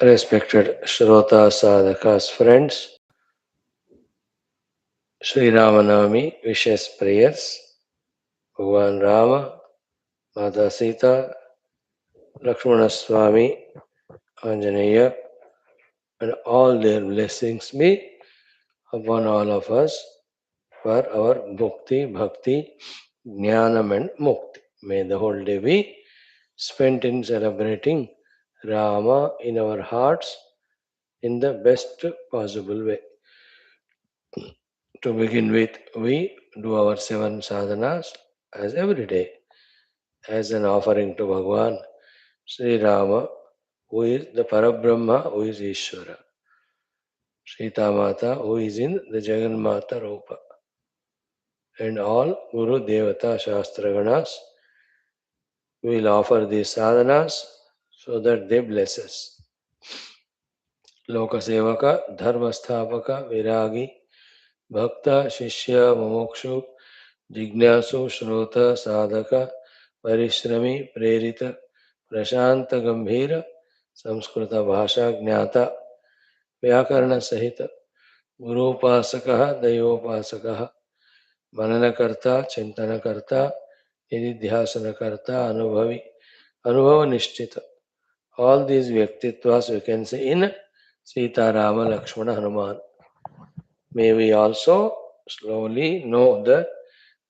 Respected Shrota Sadhakas friends, Sri Ramanavami wishes prayers. Bhagwan Rama, Mata Sita, Lakshmana Swami, Anjaneya, and all their blessings be upon all of us for our Bhukti, Bhakti, Jnanam and Mukti. May the whole day be spent in celebrating Rama in our hearts in the best possible way. To begin with, we do our 7 sadhanas as every day as an offering to Bhagwan, Sri Rama, who is the Parabrahma, who is Ishvara, Sita Mata, who is in the Jagan Mata Rupa, and all Guru Devata Shastra Ganas will offer these sadhanas so that they bless us. Lokasevaka, Dharmasthapaka, Viragi, Bhakta, Shishya, Mumukshu, Jignasu, Shrota, Sadhaka, Parishrami, Prerita, Prashanta Gambhira, Samskrita Bhasha Jnata, Vyakarana Sahita, Gurupasakaha, Dayopasakaha, Mananakarta, Chintanakarta, Nididhyasanakarta, Anubhavi, Anubhava Nishtita. All these Vyaktitwas we can say in Sita, Rama, Lakshmana, Hanuman. May we also slowly know the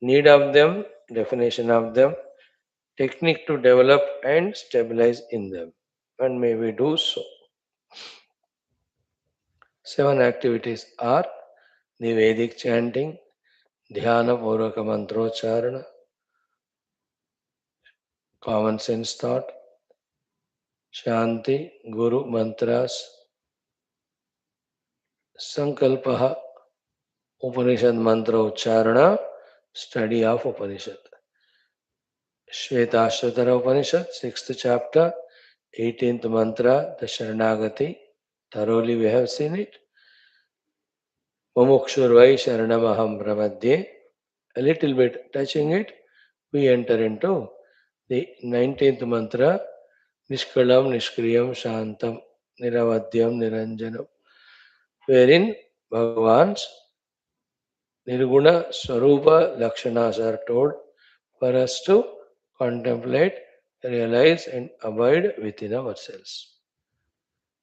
need of them, definition of them, technique to develop and stabilize in them. And may we do so. 7 activities are the Vedic chanting, Dhyana Purvaka Mantrocharana, common sense thought, Shanti, Guru Mantras, Sankalpaha, Upanishad Mantra Ucharana, study of Upanishad. Shwethashwathara Upanishad, 6th chapter, 18th mantra, the Sharanagati. Thoroughly we have seen it. Mumukshurvai Sharanamaham Pramadye. A little bit touching it, we enter into the 19th mantra, Nishkalam Nishkriyam Shantam Niravadyam Niranjanam, wherein Bhagavan's Nirguna Swarupa Lakshanas are told for us to contemplate, realize, and abide within ourselves.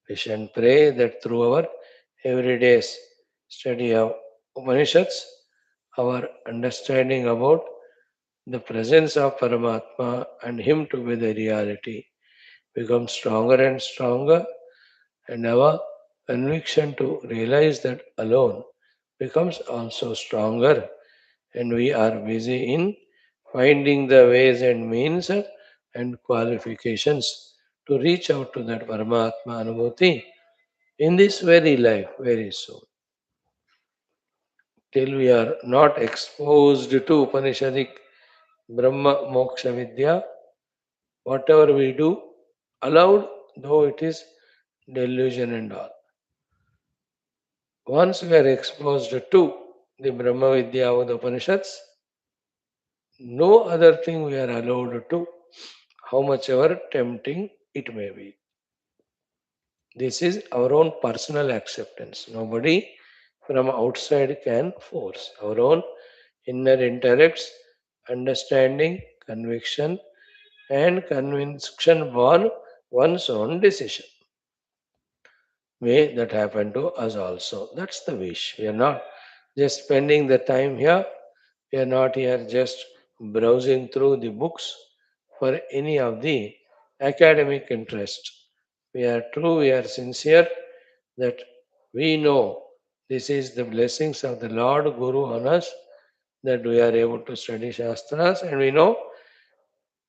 Wish and pray that through our everyday study of Upanishads, our understanding about the presence of Paramatma and Him to be the reality becomes stronger and stronger, and our conviction to realize that alone becomes also stronger, and we are busy in finding the ways and means and qualifications to reach out to that Paramatma Anubhuti in this very life very soon. Till we are not exposed to Upanishadic Brahma Moksha Vidya, whatever we do, allowed though it is delusion and all. Once we are exposed to the Brahma Vidya of the Upanishads, no other thing we are allowed to, how much ever tempting it may be. This is our own personal acceptance. Nobody from outside can force. Our own inner intellects, understanding, conviction, and conviction born one's own decision. May that happen to us also. That's the wish. We are not just spending the time here. We are not here just browsing through the books for any of the academic interest. We are true, we are sincere that we know this is the blessings of the Lord Guru on us that we are able to study Shastras, and we know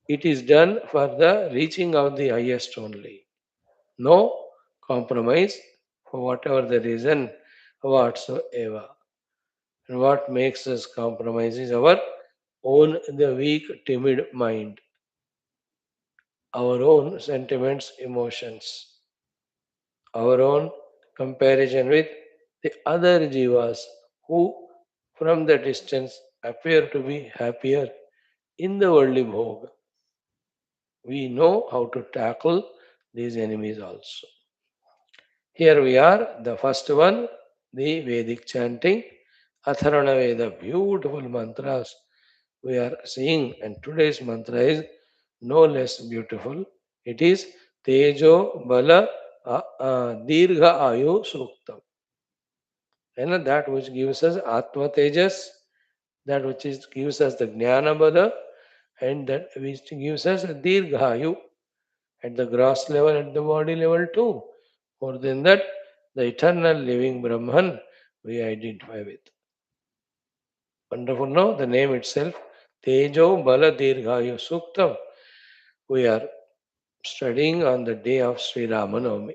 it is done for the reaching of the highest only. No compromise for whatever the reason whatsoever. And what makes us compromise is our own the weak, timid mind, our own sentiments, emotions, our own comparison with the other jivas who from the distance appear to be happier in the worldly bhog. We know how to tackle these enemies also. Here we are, the first one, the Vedic chanting, Atharvana Veda, beautiful mantras we are seeing, and today's mantra is no less beautiful. It is Tejo Bala Dirgha Ayu Suktam. And that which gives us Atma Tejas, that which gives us the Jnana Bala, and that which gives us Dirghayu at the gross level, at the body level too. More than that, the eternal living Brahman we identify with. Wonderful, no? The name itself, Tejo Bala Dirghayu Suktam. We are studying on the day of Sri Ramanavami.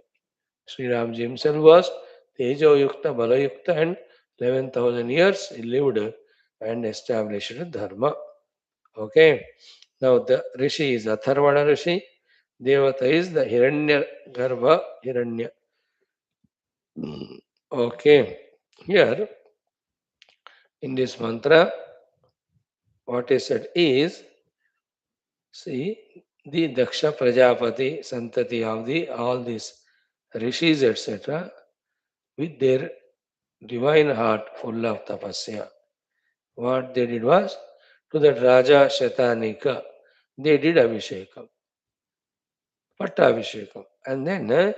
Sri Ramji himself was Tejo Yukta, Bala Yukta, and 11,000 years he lived and established Dharma. Okay. Now the Rishi is Atharvana Rishi. Devata is the Hiranya Garbha Hiranya. Okay. Here in this mantra, what is said is, see, the Daksha Prajapati, Santati of the all these rishis, etc., with their divine heart full of tapasya. What they did was, to that Raja Shatanika, they did Abhishekam, Pattabhishekam. And then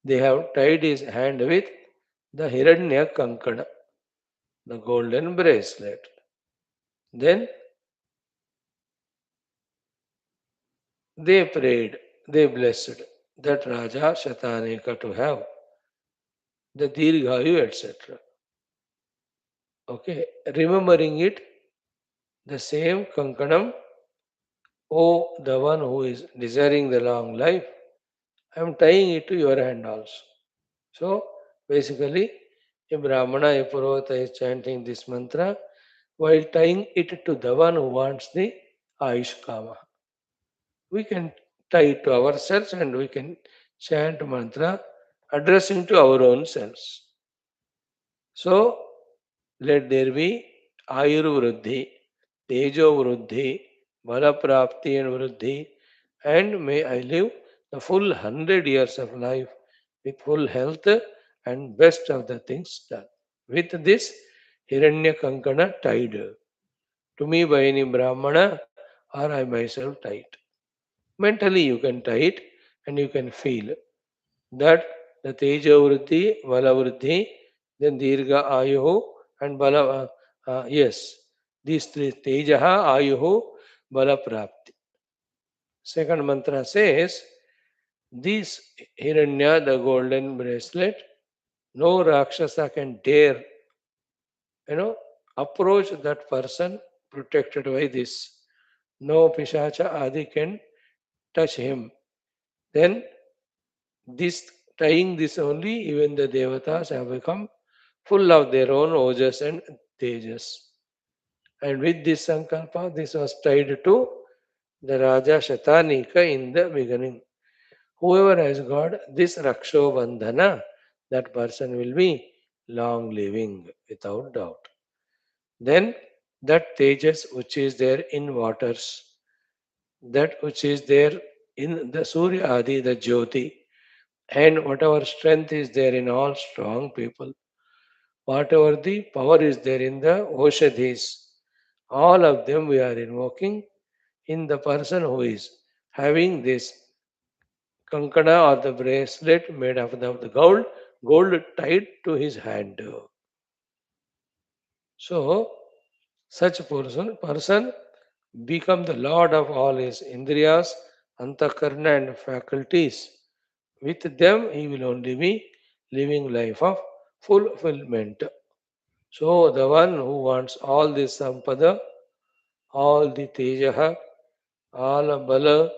they have tied his hand with the Hiranya Kankana, the golden bracelet. Then they prayed, they blessed that Raja Shatanika to have the Dirghayu, etc. Okay, remembering it, the same Kankanam, oh, the one who is desiring the long life, I am tying it to your hand also. So, basically, a Brahmana, a Purovata is chanting this mantra while tying it to the one who wants the Ayush Kama. We can tie it to ourselves and we can chant mantra addressing to our own selves. So, let there be Ayurvruddhi, Tejo Vruddhi, Bala Prapti and Vruddhi, and may I live the full 100 years of life with full health and best of the things done. With this Hiranya Kankana tied to me by any Brahmana or I myself tied. Mentally you can tie it and you can feel that the Teja Vritti, Bala Vritti, then Dirgha Ayuhu and Bala, yes, these three, Tejaha, Ayuhu, Bala Prapti. Second mantra says, this Hiranya, the golden bracelet, no Rakshasa can dare, approach that person protected by this. No Pishacha Adi can touch him. Then this tying this only, even the devatas have become full of their own ojas and tejas. And with this sankalpa, this was tied to the Raja Shatanika in the beginning. Whoever has got this Raksho Bandhana, that person will be long living without doubt. Then that tejas which is there in waters, that which is there in the Surya Adi, the Jyoti, and whatever strength is there in all strong people, whatever the power is there in the Oshadhis, all of them we are invoking in the person who is having this kankana or the bracelet made of the gold tied to his hand. So, such person become the lord of all his indriyas, antakarna and faculties. With them, he will only be living life of fulfillment. So, the one who wants all this sampada, all the tejaha, all bala,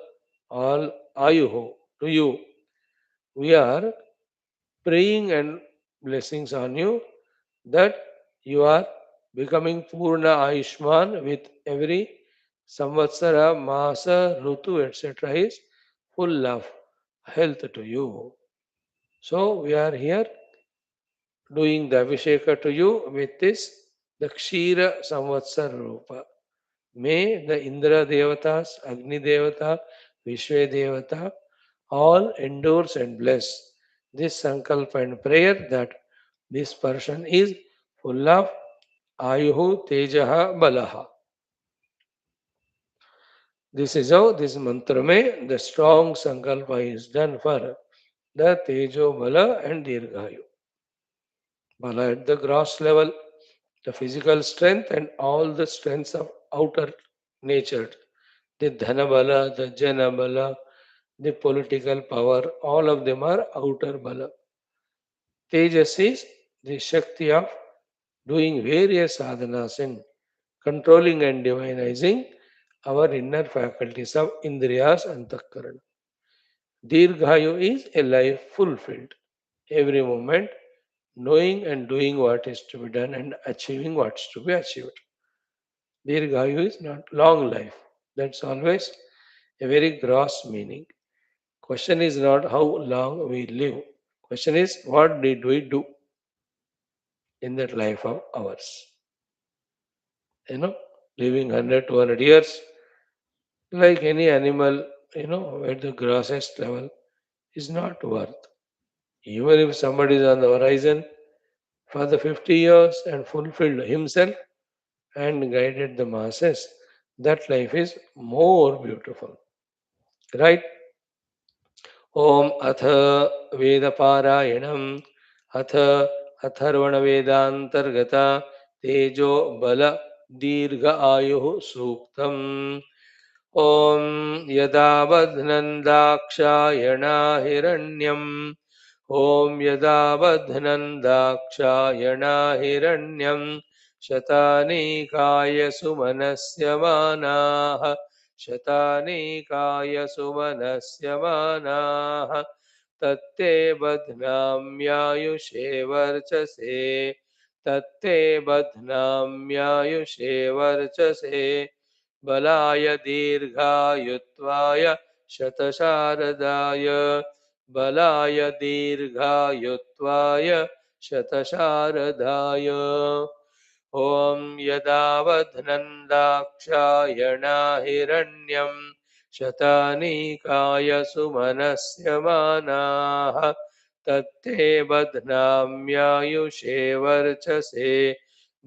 all ayuho to you, we are praying and blessings on you that you are becoming Purna Ayushman with every Samvatsara, Masa, Rutu, etc. is full of health to you. So we are here doing the Abhisheka to you with this, the Kshira Samvatsar Rupa. May the Indra Devatas, Agni Devata, Vishwe Devata, all endures and bless. This sankalpa and prayer that this person is full of ayuhu, tejaha, balaha. This is how this mantra mein the strong sankalpa is done for the tejo, bala and dirghayu. Bala at the gross level, the physical strength and all the strengths of outer nature. The dhana bala, the jana bala, the political power, all of them are outer bala. Tejas is the Shakti of doing various sadhanas and controlling and divinizing our inner faculties of Indriyas and Takkarana. Dirghayu is a life fulfilled. Every moment, knowing and doing what is to be done and achieving what is to be achieved. Dirghayu is not long life. That's always a very gross meaning. Question is not how long we live. Question is what did we do in that life of ours. Living 100, 200 years, like any animal, at the grossest level, is not worth. Even if somebody is on the horizon for the 50 years and fulfilled himself and guided the masses, that life is more beautiful. Right? Om अथ वेदपारायणम् अथ अथर्वणवेदान्तर्गता तेजो बल दीर्घ आयुः सूक्तम् ॐ यदा बध्नन्दाक्षायणा हिरण्यम् ॐ यदा बध्नन्दाक्षायणा हिरण्यम् शतानीकाय सुमनस्य मानाः शतानीकाय सुमनस्य मानाः तत्ते बध्नाम्यायुषे वर्चसे तत्ते बध्नाम्यायुषे वर्चसे बलाय दीर्घायुत्वाय शतशारदाय बलाय दीर्घायुत्वाय शतशारदाय ॐ यदा बध्नन्दाक्षायणा हिरण्यम् शतानीकाय सुमनस्य मानाः तत्ते बध्नाम्यायुषे वर्चसे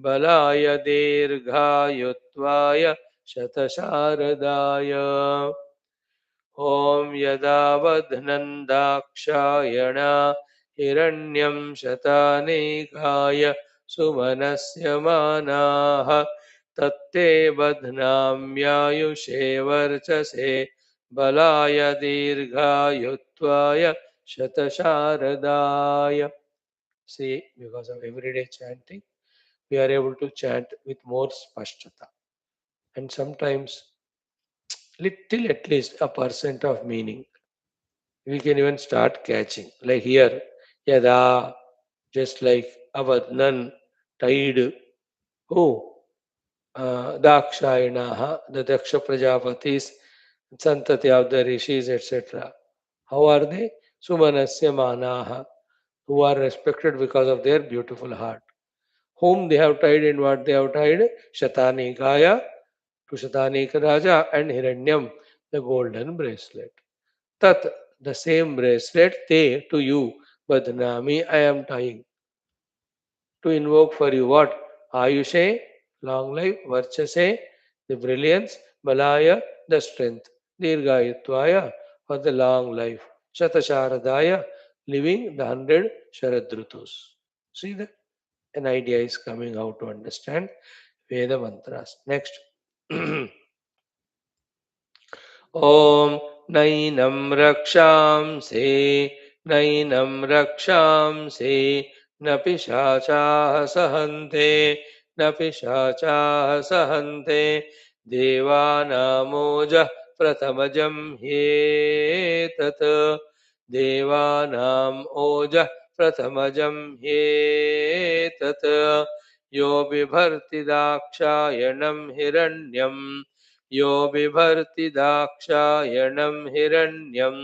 बलाय दीर्घायुत्वाय शतशारदाय ॐ यदा बध्नन्दाक्षायणा हिरण्यं शतानीकाय सुमनस्य मानाः तत्ते बध्नाम्यायुषे वर्चसे बलाय दीर्घायुत्वाय शतशारदाय. See, because of everyday chanting, we are able to chant with more spashtata. And sometimes little at least a percent of meaning we can even start catching. Like here, yada, just like avadnan, tied, oh, dakshayanaha, the Daksha Prajapatis, santati of the rishis, etc. How are they? Sumanasya manaha, who are respected because of their beautiful heart. Whom they have tied and what they have tied? Shatanikaya to Shatanika Raja and Hiranyam, the golden bracelet. Tat, the same bracelet, te, to you, Badnami, I am tying. To invoke for you what? Ayushe, long life, Varchase, the brilliance, Balaya, the strength, Dirghayatvaya, for the long life, Shatasharadaya, living the 100 Sharadrutus. See that? An idea is coming how to understand Veda mantras. Next. ॐ नैनं रक्षांसि नैनं रक्षांसि न पिशाचाः सहन्ते न पिशाचाः सहन्ते देवानामोजः प्रथमजं ह्येतत् देवानाम् ओजः प्रथमजं ह्येतत् यो बिभर्ति दाक्षायणं हिरण्यम् यो बिभर्ति दाक्षायणं हिरण्यं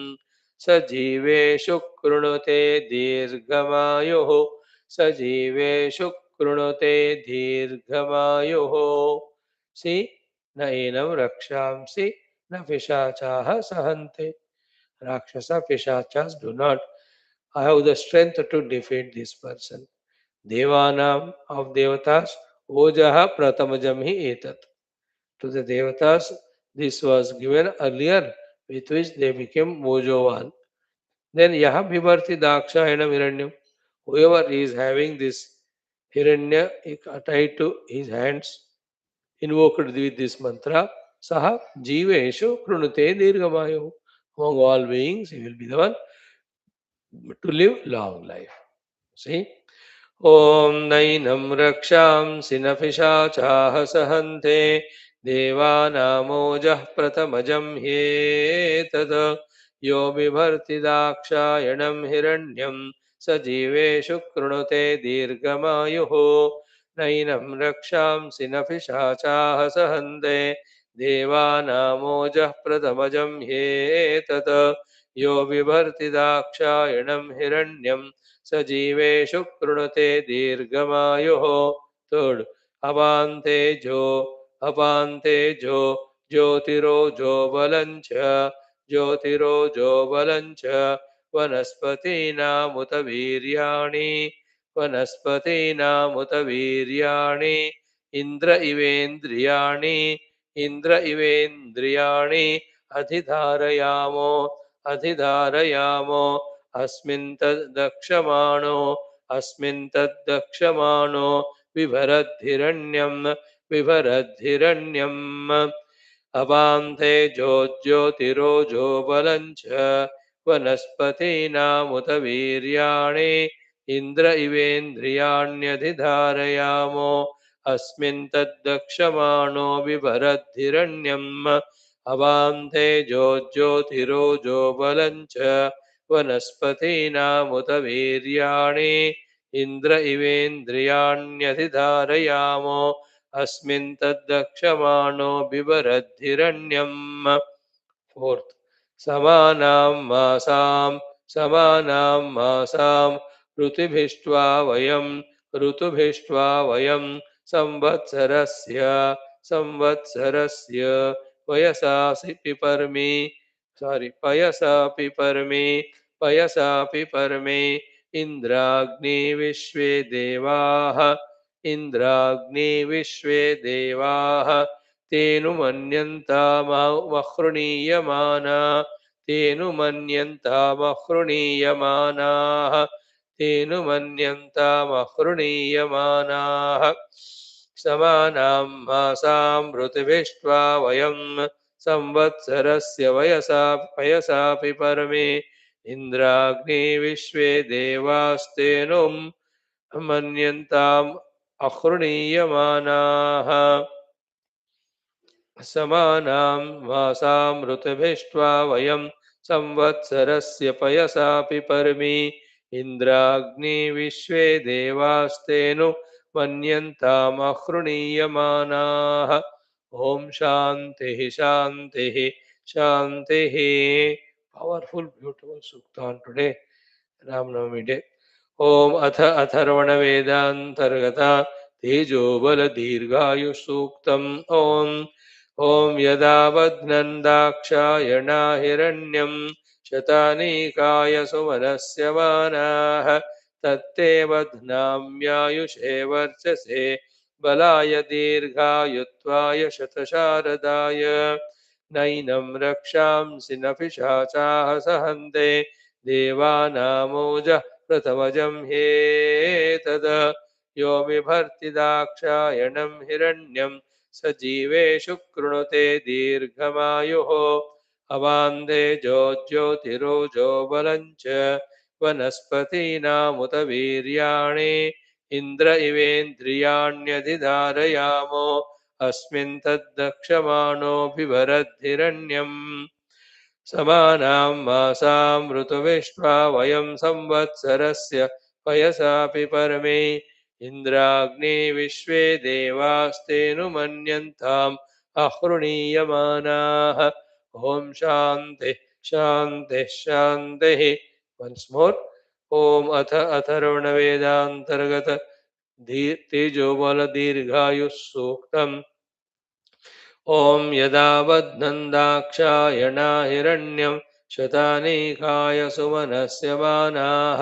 स जीवेषु कृणुते दीर्घमायुः स जीवेषु कृणुते दीर्घमायुः. See, न एनं रक्षांसि न पिशाचाः सहन्ते. Rakshasa Pishachas do not have the strength to defeat this person. Devanam of Devatas, Ojaha Pratamajam hi etat. To the Devatas, this was given earlier, with which they became Mojovan. Then Yaha Bhivarti Daksha Hiranyam. Whoever is having this Hiranya tied to his hands, invoked with this mantra, Saha Jiveshu Krunute Dirghamayu. Among all beings, he will be the one to live long life. See? ॐ नैनं रक्षांसि नपिशाचाः सहन्ते देवानामोजः प्रथमजं ह्येतद् यो बिभर्ति दाक्षायणं हिरण्यं स जीवेषु कृणुते दीर्घमायुः नैनं रक्षांसि नपिशाचाः सहन्ते देवानामोजः प्रथमजं ह्येतद् यो बिभर्ति दाक्षायणं हिरण्यं सजीवेषु कृणुते दीर्घमायुः तोड अपान्तेजो ज्योतिरोजो बलञ्च ज्योतिरोजो बलञ्च वनस्पतीनामुत वीर्याणि इन्द्र इवेन्द्रियाणि अधिधारयामो अस्मिन् तद्दक्षमाणो बिभरद्धिरण्यम् अपान्ते ज्योतिरोजो बलञ्च वनस्पतीनामुत वीर्याणि इन्द्र इवेन्द्रियाण्यधिधारयामो अस्मिन् तद्दक्षमाणो बिभरद्धिरण्यम् अपान्ते ज्योतिरोजो बलञ्च वनस्पतीनामुत वीर्याणि इन्द्र इवेन्द्रियाण्यधिधारयामो अस्मिन् तद्दक्षमाणो बिभरद्धिरण्यम् fourth समानां मासां ऋतुभिष्ट्वा वयं संवत्सरस्य वयसासि पिपर्मि पयसा पिपर्मि इन्द्राग्नि विश्वे देवाः तेनुमन्यन्तामहृणीयमानाः समानां मासां ऋतुभिष्ट्वा वयं संवत्सरस्य पयसा पिपर्मि इन्द्राग्निविश्वे देवास्तेनुं मन्यन्ताम् अहृणीयमानाः समानां मासां ऋतुभिष्ट्वा वयं संवत्सरस्य पयसा पिपर्मि इन्द्राग्निविश्वे देवास्तेनु मन्यन्तामहृणीयमानाः ॐ शान्तिः powerful beautiful sukta on today Ramnavami day ॐ अथर्वणवेदान्तर्गता तेजो बल दीर्घायु सूक्तम् ॐ यदा बध्नन्दाक्षायणा हिरण्यं शतानीकाय सुमनस्य मानाः तत्ते बध्नाम्यायुषे वर्चसे बलाय दीर्घायुत्वाय शतशारदाय नैनं रक्षांसि न पिशाचाः सहन्ते देवानामोजः प्रथमजं ह्येतद् यो बिभर्ति दाक्षायणं हिरण्यं स जीवेषु कृणुते दीर्घमायुः अवान्धे ज्योतिरोजो बलञ्च वनस्पतीनामुत वीर्याणि इन्द्र इवेन्द्रियाण्यधिधारयामो अस्मिन् तद्दक्षमाणो बिभरद्धिरण्यम् समानां मासां ऋतुभिष्ट्वा वयं संवत्सरस्य पयसा पिपर्मि इन्द्राग्निविश्वे देवास्तेनु मन्यन्ताम् अहृणीयमानाः ॐ शान्तिः वन्स् मोर् ॐ अथर्वणवेदान्तर्गत तेजोबलदीर्घायुः सूक्तम् ॐ यदा बध्नन्दाक्षायणा हिरण्यं शतानीकाय सुमनस्य बाणाः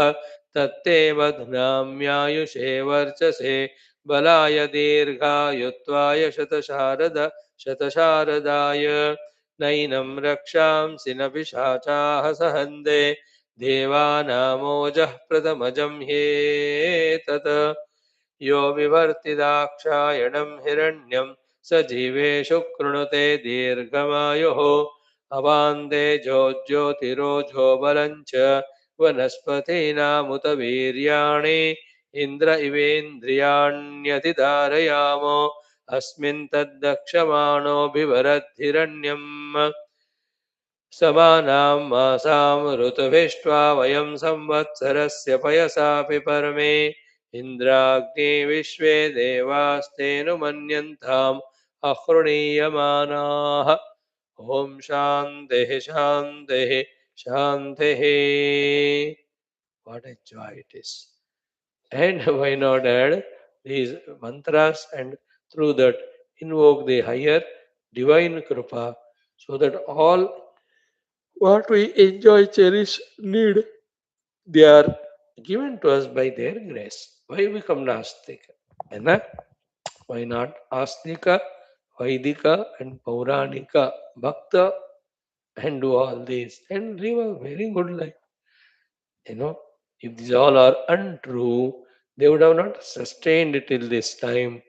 तत्ते बध्नाम्यायुषे वर्चसे बलाय दीर्घायुत्वाय शतशारदाय नैनं रक्षांसि न पिशाचाः सहन्ते देवानामोजः प्रथमजं ह्येतत् यो विवर्तिदाक्षायणं हिरण्यं स जीवेषु कृणुते दीर्घमायुः अवान्दे ज्योतिरोजो बलञ्च वनस्पतीनामुत वीर्याणि इन्द्र इवेन्द्रियाण्यतिधारयामो अस्मिन् तद्दक्षमाणो बिभरद्धिरण्यम् समानां मासां ऋतुभिष्ट्वा वयं संवत्सरस्य पयसा पिपर्मे इन्द्राग्ने विश्वे देवास्तेनुमन्यन्ताम् अहृणीयमानाः ॐ शान्तिः शान्तिः शान्तिः. What a joy it is. And why not add these mantras and through that invoke the higher divine Kripa so that all what we enjoy, cherish, need, they are given to us by their grace. Why become Nastika? And why not Astika, Vaidika, and Pauranika, Bhakta, and do all this and live a very good life? You know, if these all are untrue, they would have not sustained till this time,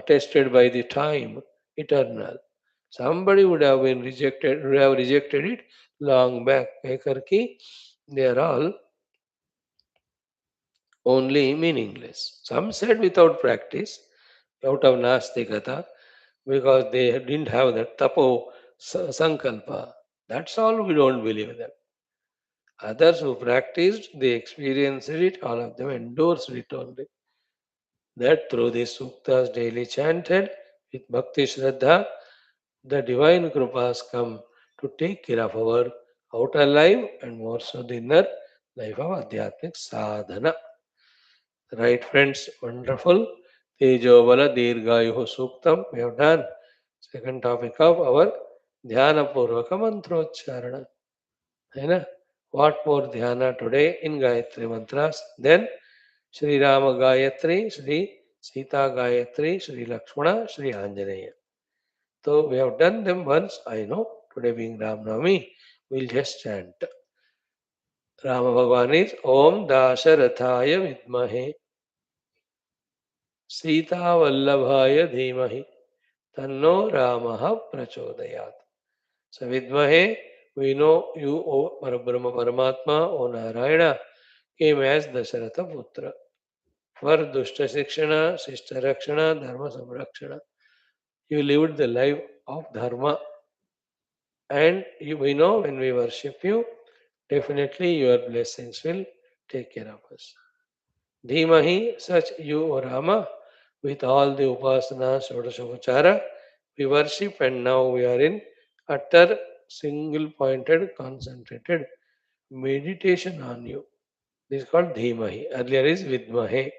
tested by the time eternal. Somebody would have been rejected, would have rejected it long back. Karki, they are all only meaningless. Some said without practice, out of nastikata, because they didn't have that tapo sankalpa. That's all we don't believe them. Others who practiced, they experienced it, all of them endorsed it only. That through the suktas daily chanted with bhakti shraddha, the divine kripas come to take care of our outer life and more so the inner life of adhyatmic sadhana. Right, friends? Wonderful. Tejo Bala Dirghayuhu Suktam. We have done. Second topic of our Dhyana Purvaka Mantrocharana. है ना? What more dhyana today in Gayatri mantras? Then Shri Rama Gayatri, Shri Sita Gayatri, Shri Lakshmana, Shri Anjaneya. So we have done them once. I know today being Ram Navami, we'll just chant. Rama Bhagavan is Om Dasarathaya Vidmahe Sita Vallabhaya Dhimahi Tanno Ramaha Prachodayat. So Vidmahe, we know you, O Parabrahma Paramatma, O Narayana, came as Dasharatha Putra for Dushta Shikshana, Shishta Rakshana, Dharma Samrakshana. You lived the life of Dharma, and we know when we worship you, definitely your blessings will take care of us. Dhimahi, such you, O Rama, with all the upasana, Shodashochara, we worship, and now we are in utter single pointed, concentrated meditation on you. This is called Dhimahi. Earlier is Vidmahe.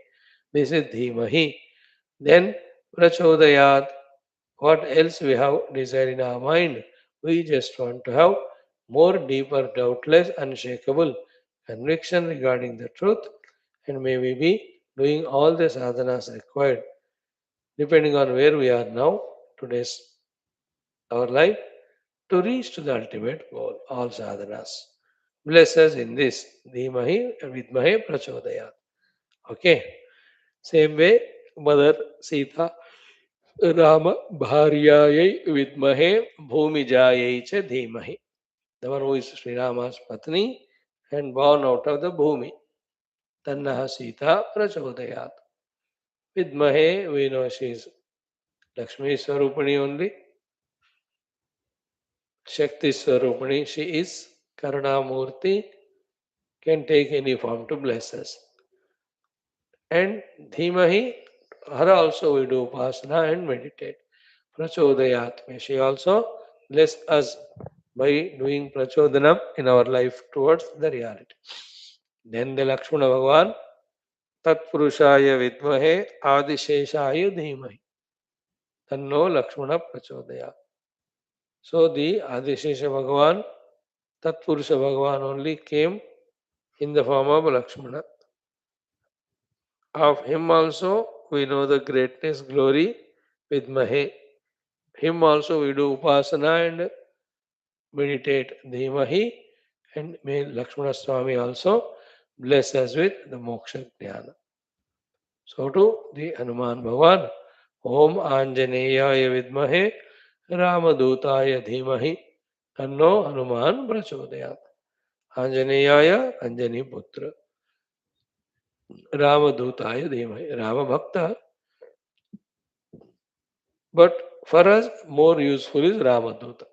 This is Dhimahi. Then Prachodayat. What else we have desire in our mind? We just want to have more deeper, doubtless, unshakable conviction regarding the truth, and may we be doing all the sadhanas required, depending on where we are now, today's our life, to reach to the ultimate goal, all sadhanas. Bless us in this. Dhimahi Vidmahe Prachodayat. Okay. Same way, Mother Sita Rama Bharyayai Vidmahe Bhumijayai Cha Dhimahi. The one who is Sri Rama's Patni and born out of the Bhumi. Tannaha Sita Prachodayat. Vidmahe, we know she is Lakshmi Swarupani only. Shakti Swarupani, she is Karunamurti, can take any form to bless us. And Dhimahi, her also we do Upasana and meditate. Prachodayat, may she also bless us by doing prachodhanam in our life towards the reality. Then the Lakshmana Bhagavan, Tatpurushaya Vidmahe Adisheshaya Dhimahi. Tanno Lakshmana Prachodayat. So the Adishesha Bhagavan Tat Purusha Bhagavan only came in the form of Lakshmana. Of him also we know the greatness, glory with Mahe. Him also we do Upasana and meditate Dhimahi, and may Lakshmana Swami also bless us with the Moksha Jnana. So to the Hanuman Bhagavan, Om Anjaneyaya Vidmahe Ramadutaya Dhimahi Tanno Hanuman Prachodayat. Anjaneyaya Anjani Putra Ramadutaya Dhimahi. Rama Bhakta, but for us more useful is Ramaduta.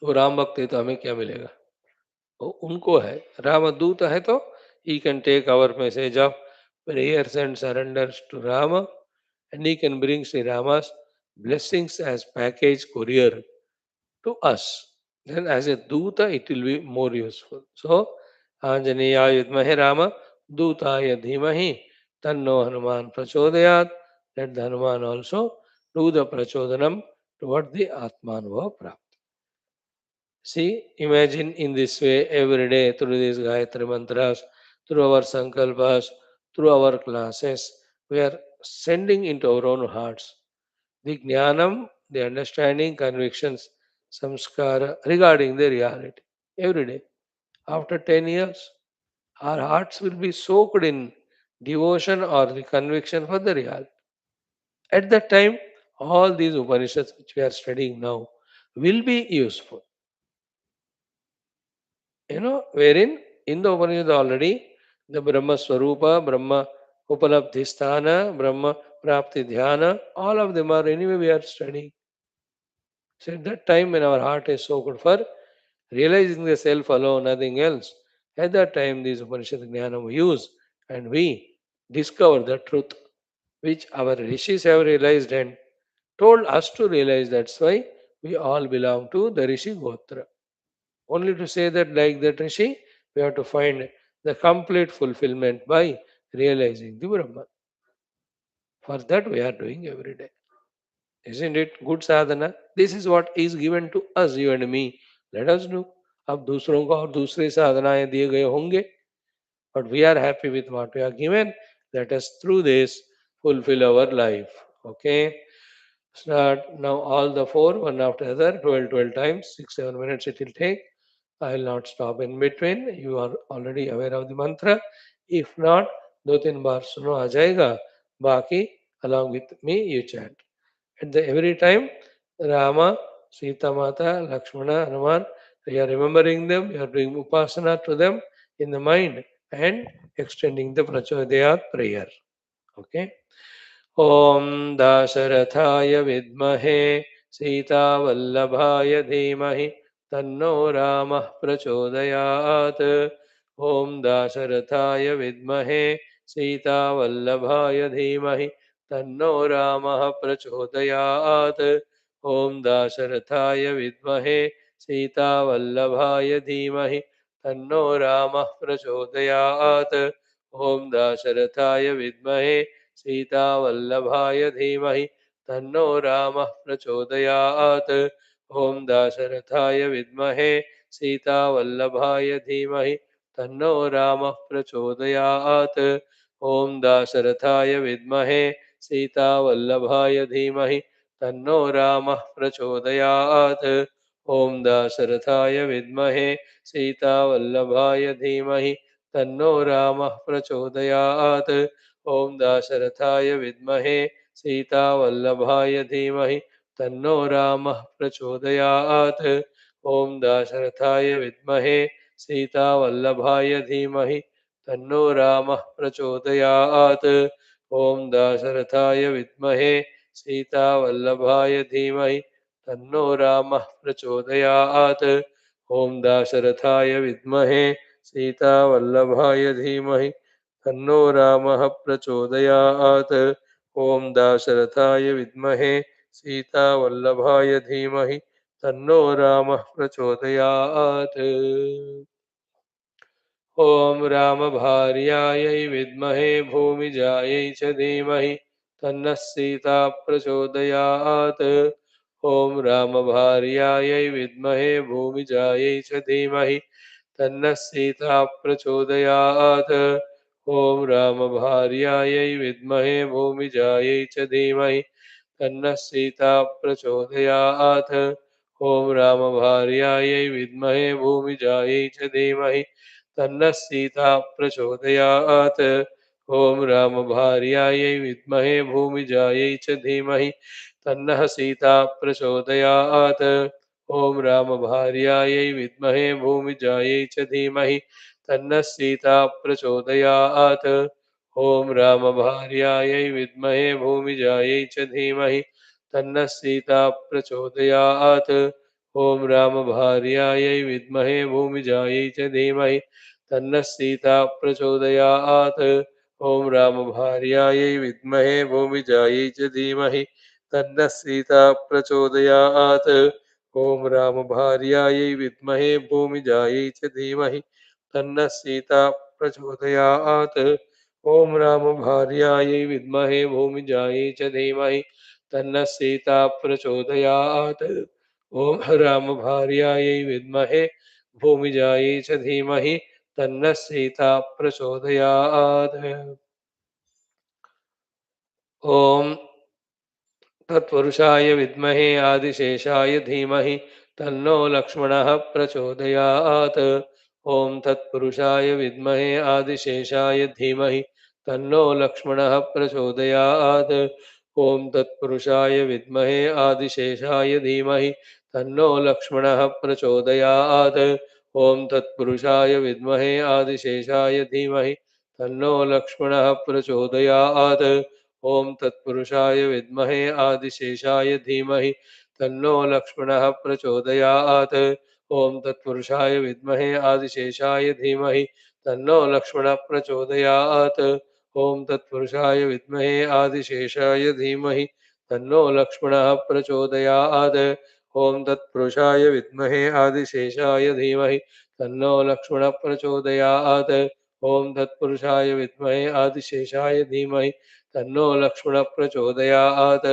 वो राम भक्त है तो हमें क्या मिलेगा? वो उनको है, रामदूत है तो he can take our message of prayers and surrenders to Rama, and he can bring Sri Rama's blessings as package courier to us. Then as a Duta it will be more useful. So Anjaneyaya Vidmahe Rama Dutaya Dhimahi Tanno Hanuman Prachodayat. Let the Hanuman also do the Prachodanam toward the Atmanubhava Prapti. See, imagine in this way every day through these Gayatri mantras, through our sankalpas, through our classes, we are sending into our own hearts the jnanam, the understanding, convictions, samskara regarding the reality. Every day. After 10 years, our hearts will be soaked in devotion or the conviction for the reality. At that time, all these Upanishads which we are studying now will be useful. Wherein in the Upanishad already the Brahma Swarupa, Brahma Upalabdhisthana, Brahma Prapti Dhyana, all of them are anyway we are studying. So at that time when our heart is so good for realizing the self alone, nothing else, at that time these Upanishad Jnana we use and we discover the truth which our rishis have realized and told us to realize. That's why we all belong to the Rishi Gotra. Only to say that, like that Rishi, we have to find the complete fulfillment by realizing the Brahman. For that, we are doing every day. Isn't it good sadhana? This is what is given to us, you and me. Let us do. अब दूसरों को और दूसरे साधनाएं दिए गए होंगे, but we are happy with what we are given. Let us through this fulfill our life. Okay. Start now all the four, one after the other, 12 times, 6-7 minutes it will take. I will not stop in between. You are already aware of the mantra. If not, 2-3 बार सुनो आ जाएगा. बाकी along with me you chant. At the every time, Rama, Sita Mata, Lakshmana, Hanuman, you are remembering them, you are doing upasana to them in the mind and extending the prachodayat prayer. Okay. ॐ दाशरथाय विद्महे सीतावल्लभाय धीमहि तन्नो रामः प्रचोदयात्. ॐ दाशरथाय विद्महे सीतावल्लभाय धीमहि तन्नो रामः प्रचोदयात्. ॐ दाशरथाय विद्महे सीतावल्लभाय धीमहि तन्नो रामः प्रचोदयात्. ॐ दाशरथाय विद्महे सीतावल्लभाय धीमहि तन्नो रामः प्रचोदयात्. ॐ दाशरथाय विद्महे सीतावल्लभाय धीमहि तन्नो रामः प्रचोदयात्. ॐ दाशरथाय विद्महे सीतावल्लभाय धीमहि तन्नो रामः प्रचोदयात्. ॐ दाशरथाय विद्महे सीतावल्लभाय धीमहि तन्नो रामः प्रचोदयात्. ॐ दाशरथाय विद्महे सीतावल्लभाय धीमहि तन्नो रामः प्रचोदयात्. ॐ दाशरथाय विद्महे सीतावल्लभाय धीमहि तन्नो रामः प्रचोदयात्. ॐ दाशरथाय विद्महे सीतावल्लभाय धीमहि तन्नो रामः प्रचोदयात्. ॐ दाशरथाय विद्महे सीतावल्लभाय धीमहि तन्नो रामः प्रचोदयात्. ॐ दाशरथाय विद्महे सीतावल्लभाय धीमहि तन्नो रामः प्रचोदयात्. ॐ रामभार्यायै विद्महे भूमिजायै च धीमहि तन्नः सीता प्रचोदयात्. ॐ रामभार्यायै विद्महे भूमिजायै च धीमहि तन्नः सीता प्रचोदयात्। ॐ रामभार्यायै विद्महे भूमिजायै च धीमहि तन्नः सीता प्रचोदयात्। ॐ रामभार्यायै विद्महे भूमिजायै च धीमहि तन्नः सीता प्रचोदयात्। ॐ रामभार्यायै विद्महे भूमिजायै च धीमहि तन्नः सीता प्रचोदयात्। ॐ रामभार्यायै विद्महे भूमिजायै च धीमहि तन्नः सीता प्रचोदयात्। ॐ रामभार्यायै विद्महे भूमिजायै च धीमहि तन्नः सीता प्रचोदयात्। ॐ रामभार्यायै विद्महे भूमिजायै च धीमहि तन्नः सीता प्रचोदयात्। ॐ रामभार्यायै विद्महे भूमिजायै च धीमहि तन्नः सीता प्रचोदयात्। ॐ रामभार्यायै विद्महे भूमिजायै च धीमहि तन्नः सीता प्रचोदयात्। ॐ रामभार्यायै विद्महे भूमिजायै च धीमहि तन्नः सीता प्रचोदयात्। ॐ रामभार्यायै विद्महे भूमिजायै च धीमहि तन्नः सीता प्रचोदयात्। ॐ तत्पुरुषाय विद्महे आदिशेषाय धीमहि तन्नो लक्ष्मणः प्रचोदयात्। ॐ तत्पुरुषाय विद्महे आदिशेषाय धीमहि तन्नो लक्ष्मणः प्रचोदयात्। ॐ तत्पुरुषाय विद्महे आदिशेषाय धीमहि तन्नो लक्ष्मणः प्रचोदयात्। ॐ तत्पुरुषाय विद्महे आदिशेषाय धीमहि तन्नो लक्ष्मणः प्रचोदयात्। ॐ तत्पुरुषाय विद्महे आदिशेषाय धीमहि तन्नो लक्ष्मणः प्रचोदयात्। ॐ तत्पुरुषाय विद्महे आदिशेषाय धीमहि तन्नो लक्ष्मणः प्रचोदयात्। ॐ तत्पुरुषाय विद्महे आदिशेषाय धीमहि तन्नो लक्ष्मणः प्रचोदयात्। ॐ तत्पुरुषाय विद्महे आदिशेषाय धीमहि तन्नो लक्ष्मणः प्रचोदयात्। ॐ तत्पुरुषाय विद्महे आदिशेषाय धीमहि तन्नो लक्ष्मणः प्रचोदयात्।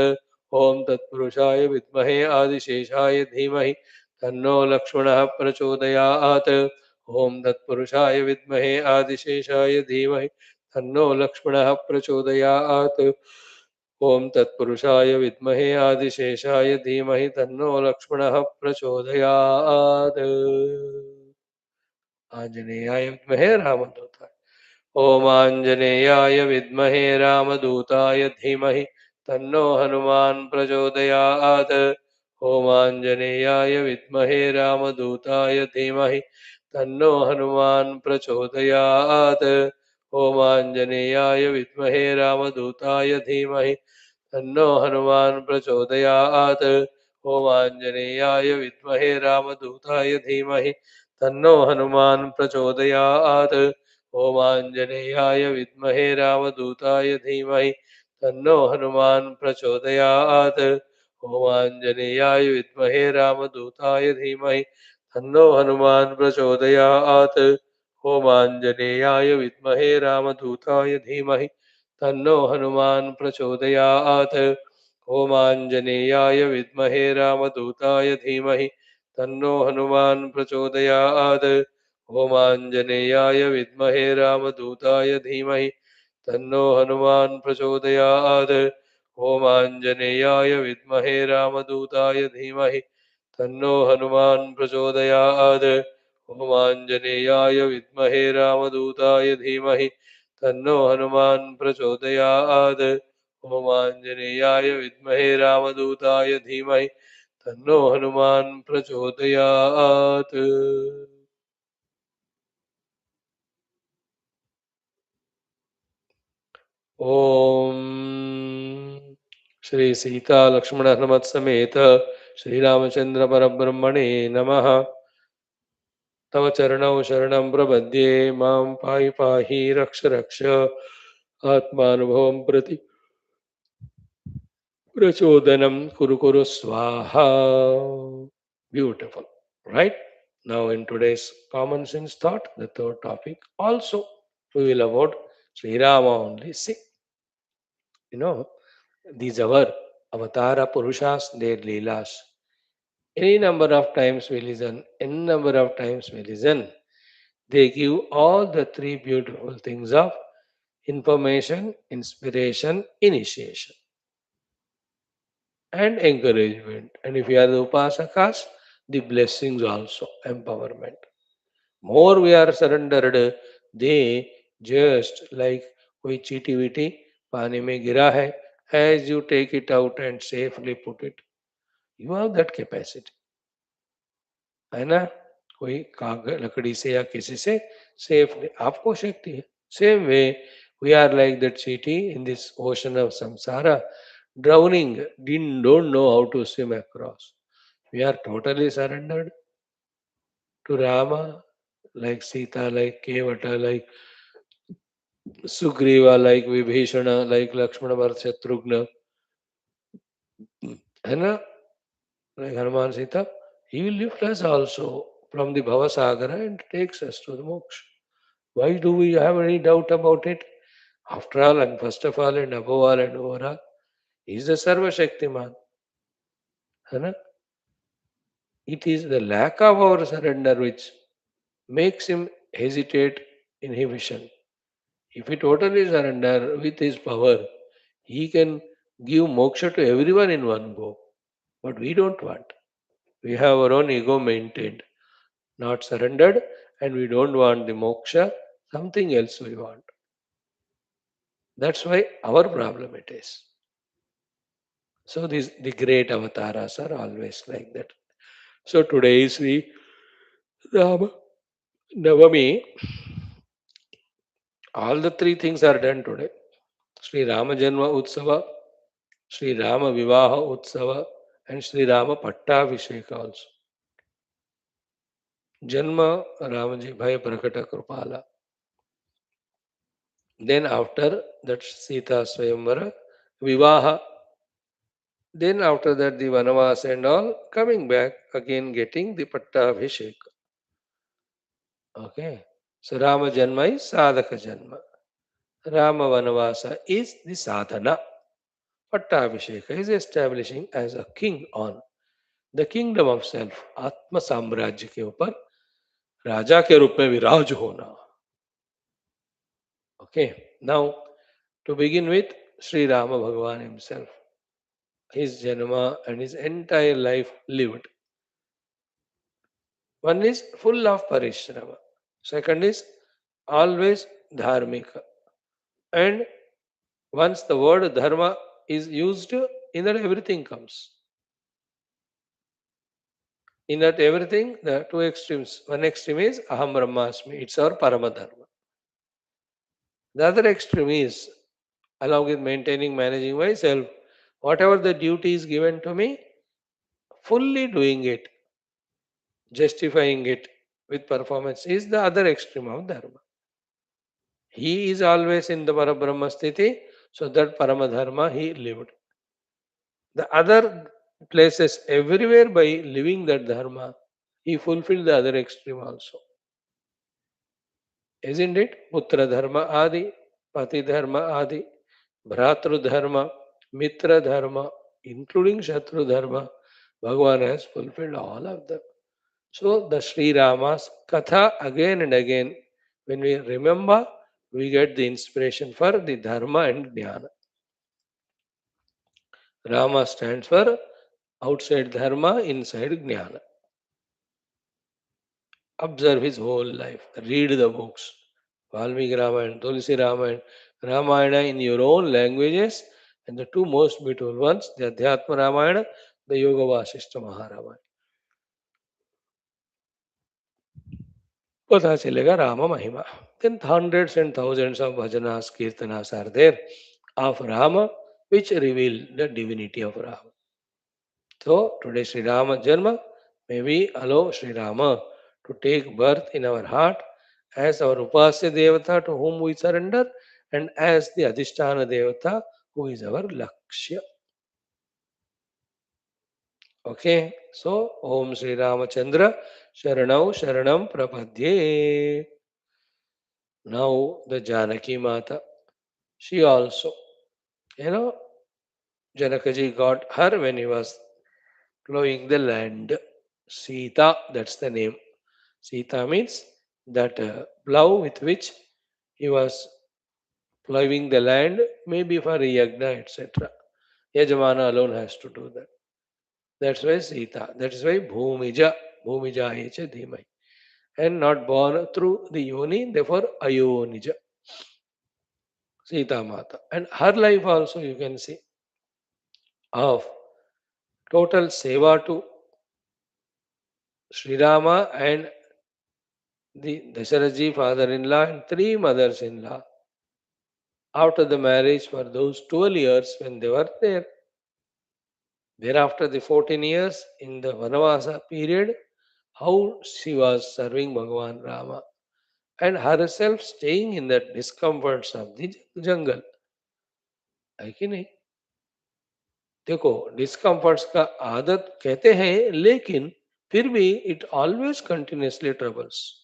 ॐ तत्पुरुषाय विद्महे आदिशेषाय धीमहि तन्नो लक्ष्मणः प्रचोदयात्। ॐ तत्पुरुषाय विद्महे आदिशेषाय धीमहि तन्नो लक्ष्मणः प्रचोदयात्। ॐ तत्पुरुषाय विद्महे आदिशेषाय धीमहि तन्नो लक्ष्मणः प्रचोदयात्। आञ्जनेयाय विद्महे रामदूताय ॐ आञ्जनेयाय विद्महे रामदूताय धीमहि तन्नो हनुमान् प्रचोदयात्। ॐ आञ्जनेयाय विद्महे रामदूताय धीमहि तन्नो हनुमान् प्रचोदयात्। ॐ आञ्जनेयाय विद्महे रामदूताय धीमहि तन्नो हनुमान् प्रचोदयात्। ॐ आञ्जनेयाय विद्महे रामदूताय धीमहि तन्नो हनुमान् प्रचोदयात्। ॐ आञ्जनेयाय विद्महे रामदूताय धीमहि तन्नो हनुमान् प्रचोदयात्। ॐ आञ्जनेयाय विद्महे रामदूताय धीमहि तन्नो हनुमान् प्रचोदयात्। ॐ आञ्जनेयाय विद्महे रामदूताय धीमहि तन्नो हनुमान् प्रचोदयात्। ॐ आञ्जनेयाय विद्महे रामदूताय धीमहि तन्नो हनुमान् प्रचोदयात्। ॐ आञ्जनेयाय विद्महे रामदूताय धीमहि तन्नो हनुमान् प्रचोदयात्। ॐ आञ्जनेयाय विद्महे रामदूताय धीमहि तन्नो हनुमान् प्रचोदयात्। ॐ आञ्जनेयाय विद्महे रामदूताय धीमहि तन्नो हनुमान् प्रचोदयात्। ॐ आञ्जनेयाय विद्महे रामदूताय धीमहि तन्नो हनुमान् प्रचोदयात्। ॐ श्री सीता लक्ष्मण हनुमत समेत श्री रामचंद्र परब्रह्मणे नमः। तव चरणौ शरणं प्रपद्ये मां पाहि पाहि रक्ष रक्ष आत्मानुभवं प्रति प्रचोदनं कुरु कुरु स्वाहा. Beautiful, right? Now in today's common sense thought, the third topic also we will about Sri Rama only. See, you know, these are Avatara Purushas, their Leelas. Any number of times we listen, any number of times we listen, they give all the three beautiful things of information, inspiration, initiation, and encouragement. And if you are the Upasakas, the blessings also, empowerment. More we are surrendered, they just like koi cheeti viti, pani mein gira hai, as you take it out and safely put it, you have that capacity. है ना? कोई कागज लकड़ी से या किसी से safely आपको शक्ति है. Same way, we are like that city in this ocean of samsara, drowning, don't know how to swim across. We are totally surrendered to Rama, like Sita, like Kevata, like Sugriva, like Vibhishana, like Lakshmana, Bharat, Shatrughna, है ना? Like Hanuman, Sita. He will lift us also from the Bhavasagara and takes us to the moksha. Why do we have any doubt about it? After all, and first of all, and above all, and over all, he is the Sarva Shaktiman. है ना? It is the lack of our surrender which makes him hesitate inhibition. If he totally surrender with his power, he can give moksha to everyone in one go. But we don't want. We have our own ego maintained, not surrendered, and we don't want the moksha, something else we want. That's why our problem it is. So the great avatars are always like that. So today is the Rama Navami. All the three things are done today. Sri Rama Janma Utsava, Sri Rama Vivaha Utsava, and Sri Rama Pattabhisheka also. Janma Ramaji Bhai Prakata Krupala. Then after that Sita Swayamvara, Vivaha. Then after that the Vanavas and all, coming back again getting the Pattabhisheka. Okay. So Rama Janma is Sadhaka Janma. Rama Vanavasa is the sadhana. Pattabhisheka is establishing as a king on the kingdom of self, Atma साम्राज्य के ऊपर राजा के रूप में विराज होना. Okay, now to begin with, Sri Rama Bhagavan himself, his janma and his entire life lived. One is full of parishrama. Second is always dharmika. And once the word dharma is used, in that everything comes. In that everything, the two extremes. One extreme is Aham Brahmasmi, it's our Paramadharma. The other extreme is, along with maintaining, managing myself, whatever the duty is given to me, fully doing it, justifying it with performance is the other extreme of Dharma. He is always in the Parabrahma sthiti, so that Paramadharma he lived. The other places everywhere by living that Dharma, he fulfilled the other extreme also. Isn't it? Putra Dharma Adi, Pati Dharma Adi, Bhratru Dharma, Mitra Dharma, including Shatru Dharma, Bhagavan has fulfilled all of them. So the Sri Rama's Katha again and again, when we remember, we get the inspiration for the Dharma and Jnana. Rama stands for outside Dharma, inside Jnana. Observe his whole life, read the books, Valmiki Ramayana, Tulsi Ramayana, Ramayana in your own languages, and the two most beautiful ones, the Adhyatma Ramayana, the Yoga Vasishta Maharamayana. पता चलेगा राम महिमा. Then hundreds and thousands of bhajanas, kirtanas are there of Rama, which reveal the divinity of Rama. So today Sri Rama Janma, may we allow Sri Rama to take birth in our heart as our Upasya Devata to whom we surrender and as the Adhisthana Devata who is our Lakshya. Okay, so Om Sri Ramachandra Sharanau Sharanam Prapadye. Now the Janaki Mata, she also, you know, Janakaji got her when he was plowing the land. Sita, that's the name. Sita means that plow with which he was plowing the land, maybe for yagna, etc. Yajamana alone has to do that. That's why Sita. That is why Bhumija, Bhumija Echa Dhimai. And not born through the yoni, therefore Ayonija, Sita Mata. And her life also you can see of total seva to Sri Rama and the Dasharatji father-in-law and three mothers-in-law after the marriage for those 12 years when they were there. Thereafter, the 14 years in the Vanavasa period, how she was serving Bhagavan Rama and herself staying in the discomforts of the jungle. है कि नहीं? देखो discomforts का आदत कहते हैं लेकिन फिर भी it always continuously troubles.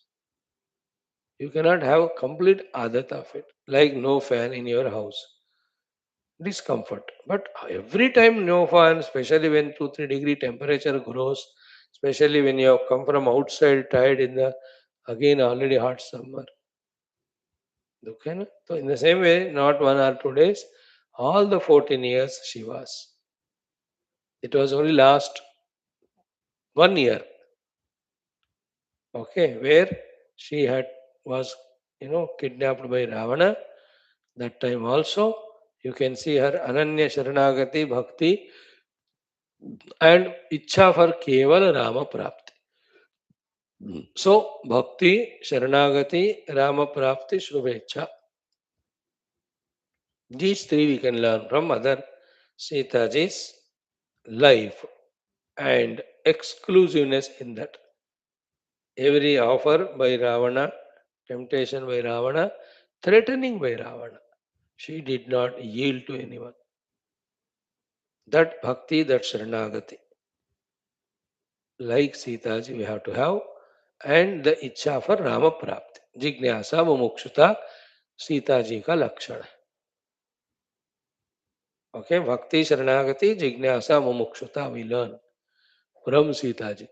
You cannot have a complete adat of it, like no fan in your house. Discomfort. But every time no fan, especially when 2-3 degree temperature grows, especially when you have come from outside tired in the again already hot summer. Okay, na? So in the same way, not 1 or 2 days, all the 14 years she was. It was only last 1 year, okay, where she had was kidnapped by Ravana. That time also you can see her Ananya Sharanagati Bhakti and Ichha for Keval Rama Prapti. So Bhakti, Sharanagati, Rama Prapti, Shubhecha. These three we can learn from Mother Sitaji's life and exclusiveness in that. Every offer by Ravana, temptation by Ravana, threatening by Ravana, she did not yield to anyone. That bhakti, that Sharanagati, like Sitaji, we have to have, and the ichha for Rama Prapti. Jignasa Mumukshita, Sitaji ka Lakshana. Okay, Bhakti, Sharanagati, Jignasa Mumukshita, we learn from Sitaji.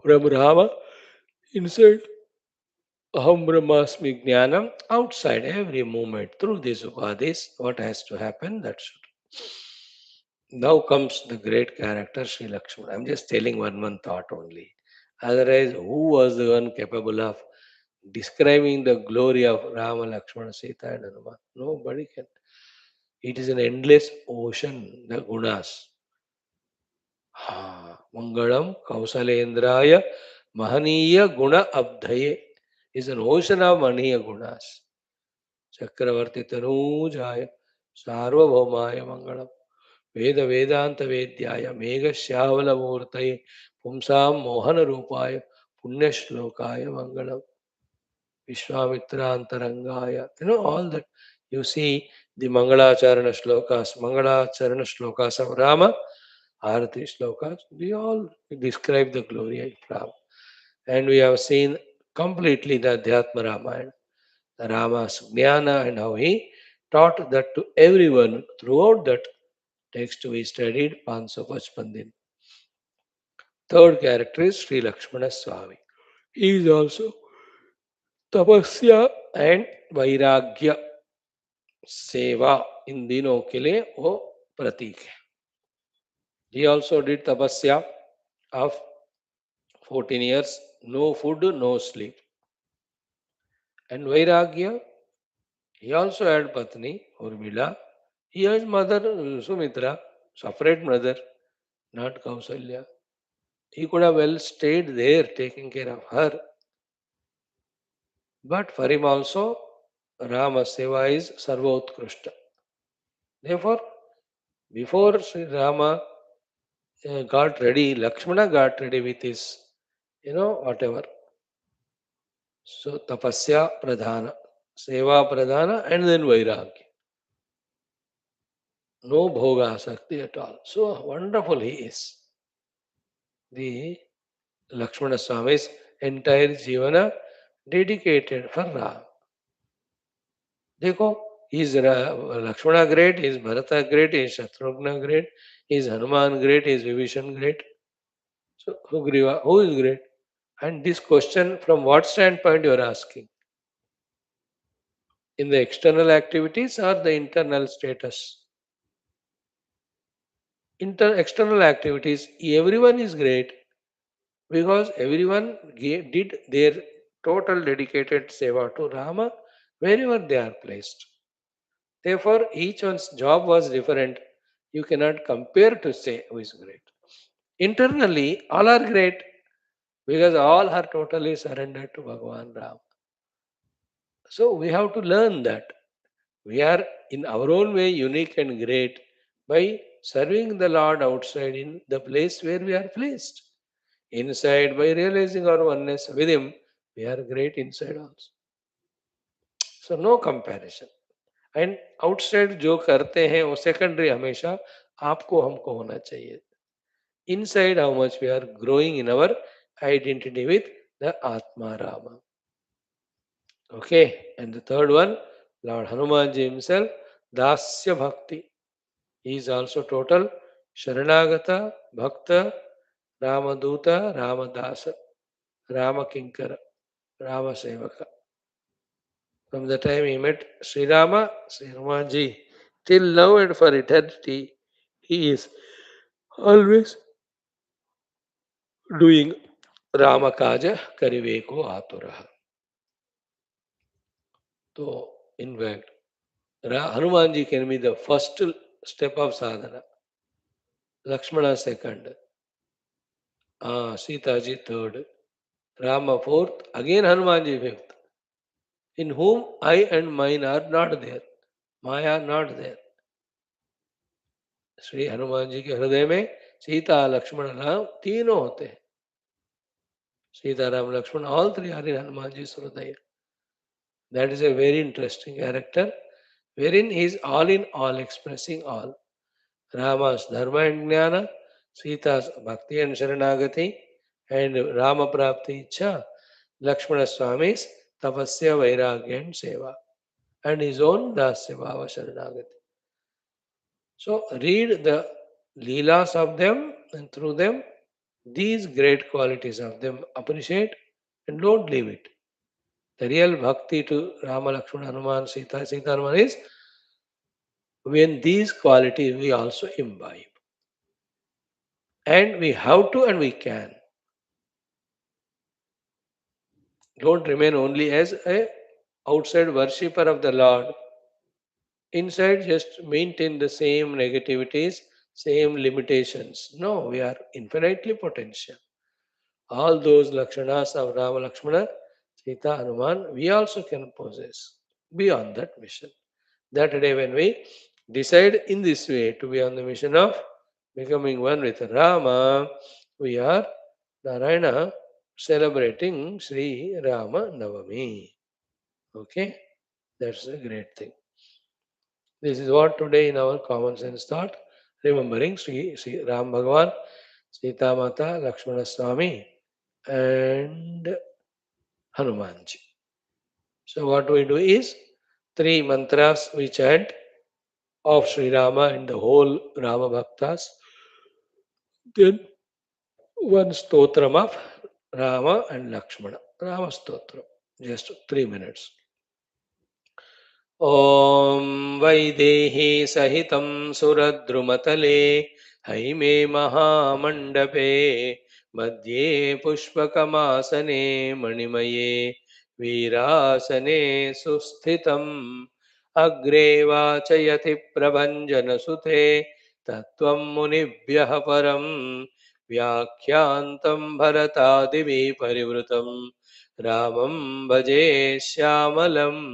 From Rama, inside Aham Brahmasmi Jnanam, outside every moment, through these upadhis, what has to happen, that should. Now comes the great character Sri Lakshmana. I'm just telling one thought only. Otherwise, who was the one capable of describing the glory of Rama, Lakshmana, Sita, and Hanuman? Nobody can. It is an endless ocean, the gunas. Mangalam Kausalendraya Mahaniya Guna Abdhaye is an ocean of Mahaniya Gunas. Chakravarti Tanujaya Sarvabhaumaya Mangalam. Veda Vedanta Vedyaya Mega Shyavala Murtaye Pumsam Mohana Rupaya Punya Shlokaya Mangalam Vishwamitrantharangaya. All that. You see the Mangalacharana Shlokas of Rama, Arati Shlokas, they all describe the glory of Rama. And we have seen completely the Adhyatma Ramayana, the Rama's Jnana and how he taught that to everyone throughout that text we studied 555 din. Third character is Sri Lakshmana Swami. He is also tapasya and vairagya सेवा इन दिनों के लिए वो प्रतीक है. He also did tapasya of 14 years, no food, no sleep. And vairagya, he also had Patni, Urmila. He has mother Sumitra, separate mother, not Kausalya. He could have well stayed there taking care of her. But for him also, Rama Seva is Sarvotkrishta. Therefore, before Sri Rama got ready, Lakshmana got ready with his, whatever. So, tapasya pradhana, seva pradhana, and then vairagya. No bhoga asakti at all. So wonderful he is. The Lakshmana Swami's entire jivana dedicated for Ram. देखो Is Lakshmana great? Is Bharata great? Is Shatrugna great? Is Hanuman great? Is Vibhishan great? So who is great? And this question, from what standpoint you are asking? In the external activities or the internal status? External activities, everyone is great because everyone did their total dedicated seva to Rama wherever they are placed. Therefore, each one's job was different. You cannot compare to say who is great. Internally, all are great because all are totally surrendered to Bhagavan Ram. So we have to learn that we are in our own way unique and great by serving the Lord outside in the place where we are placed. Inside, by realizing our oneness with Him, we are great inside also. So no comparison. And outside जो करते हैं वो secondary हमेशा आपको हमको होना चाहिए. Inside how much we are growing in our identity with the Atma Rama. Okay, and the third one, Lord Hanumanji himself, Dasya Bhakti. He is also total Sharanagata, Bhakta, Ramaduta, Ramadasa, Ramakinkara, Ramasevaka. From the time he met Sri Rama, Sri Hanumanji, till now and for eternity, he is always doing Rama Kaja Kariveko Aturaha. So, in fact, Hanumanji can be the first step of sadhana, Lakshmana second, Sitaji third, Rama fourth, again Hanumanji fifth, in whom I and mine are not there, Maya not there. Shri Hanuman ji के हृदय में सीता लक्ष्मण राम तीनों होते हैं. Sita Ram Lakshman, all three are in Hanumanji's hridaya. That is a very interesting character, wherein he is all in all, expressing all. Rama's dharma and jnana, Sita's bhakti and sharanagati, and Rama prapti ichha, Lakshmana Swami's tapasya, vairagya and seva, and his own dasya bhava sharanagati. So read the leelas of them, and through them, these great qualities of them appreciate and don't leave it. The real bhakti to Rama, Lakshmana, Hanuman, Sita, Hanuman is when these qualities we also imbibe. And we have to and we can. Don't remain only as a outside worshipper of the Lord. Inside just maintain the same negativities, same limitations. No, we are infinitely potential. All those Lakshanas of Rama, Lakshmana, Sita, Hanuman, we also can possess beyond that mission. That day when we decide in this way to be on the mission of becoming one with Rama, we are Narayana celebrating Sri Rama Navami. Okay, that's a great thing. This is what today in our common sense thought, remembering Sri Ram Bhagavan, Sita Mata, Lakshmana Swami, and Hanumanji. So what we do is 3 mantras we chant of Sri Rama and the whole Rama Bhaktas. Then 1 stotram of Rama and Lakshmana. Rama stotram. Just 3 minutes. ॐ वैदेही सहितं सुरद्रुमतले हैमे महामण्डपे मध्ये पुष्पकमासने मणिमये वीरासने सुस्थितम् अग्रे वाचयति प्रभञ्जनसुते तत्त्वं मुनिभ्यः परं व्याख्यान्तं भरतादिभिः परिवृतं रामं भजे श्यामलम्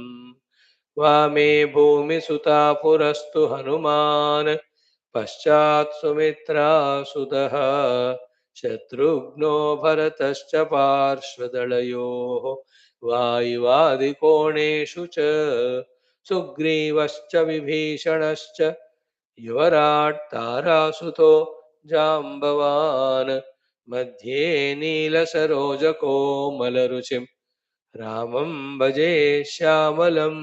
वामे भूमिसुता पुरस्तु हनुमान् पश्चात् सुमित्रासुतः शत्रुघ्नो भरतश्च पार्श्वदलयोः वायुवादिकोणेषु च सुग्रीवश्च विभीषणश्च युवराट् तारासुतो जाम्बवान् मध्ये नीलसरोजकोमलरुचिं रामं भजे श्यामलम्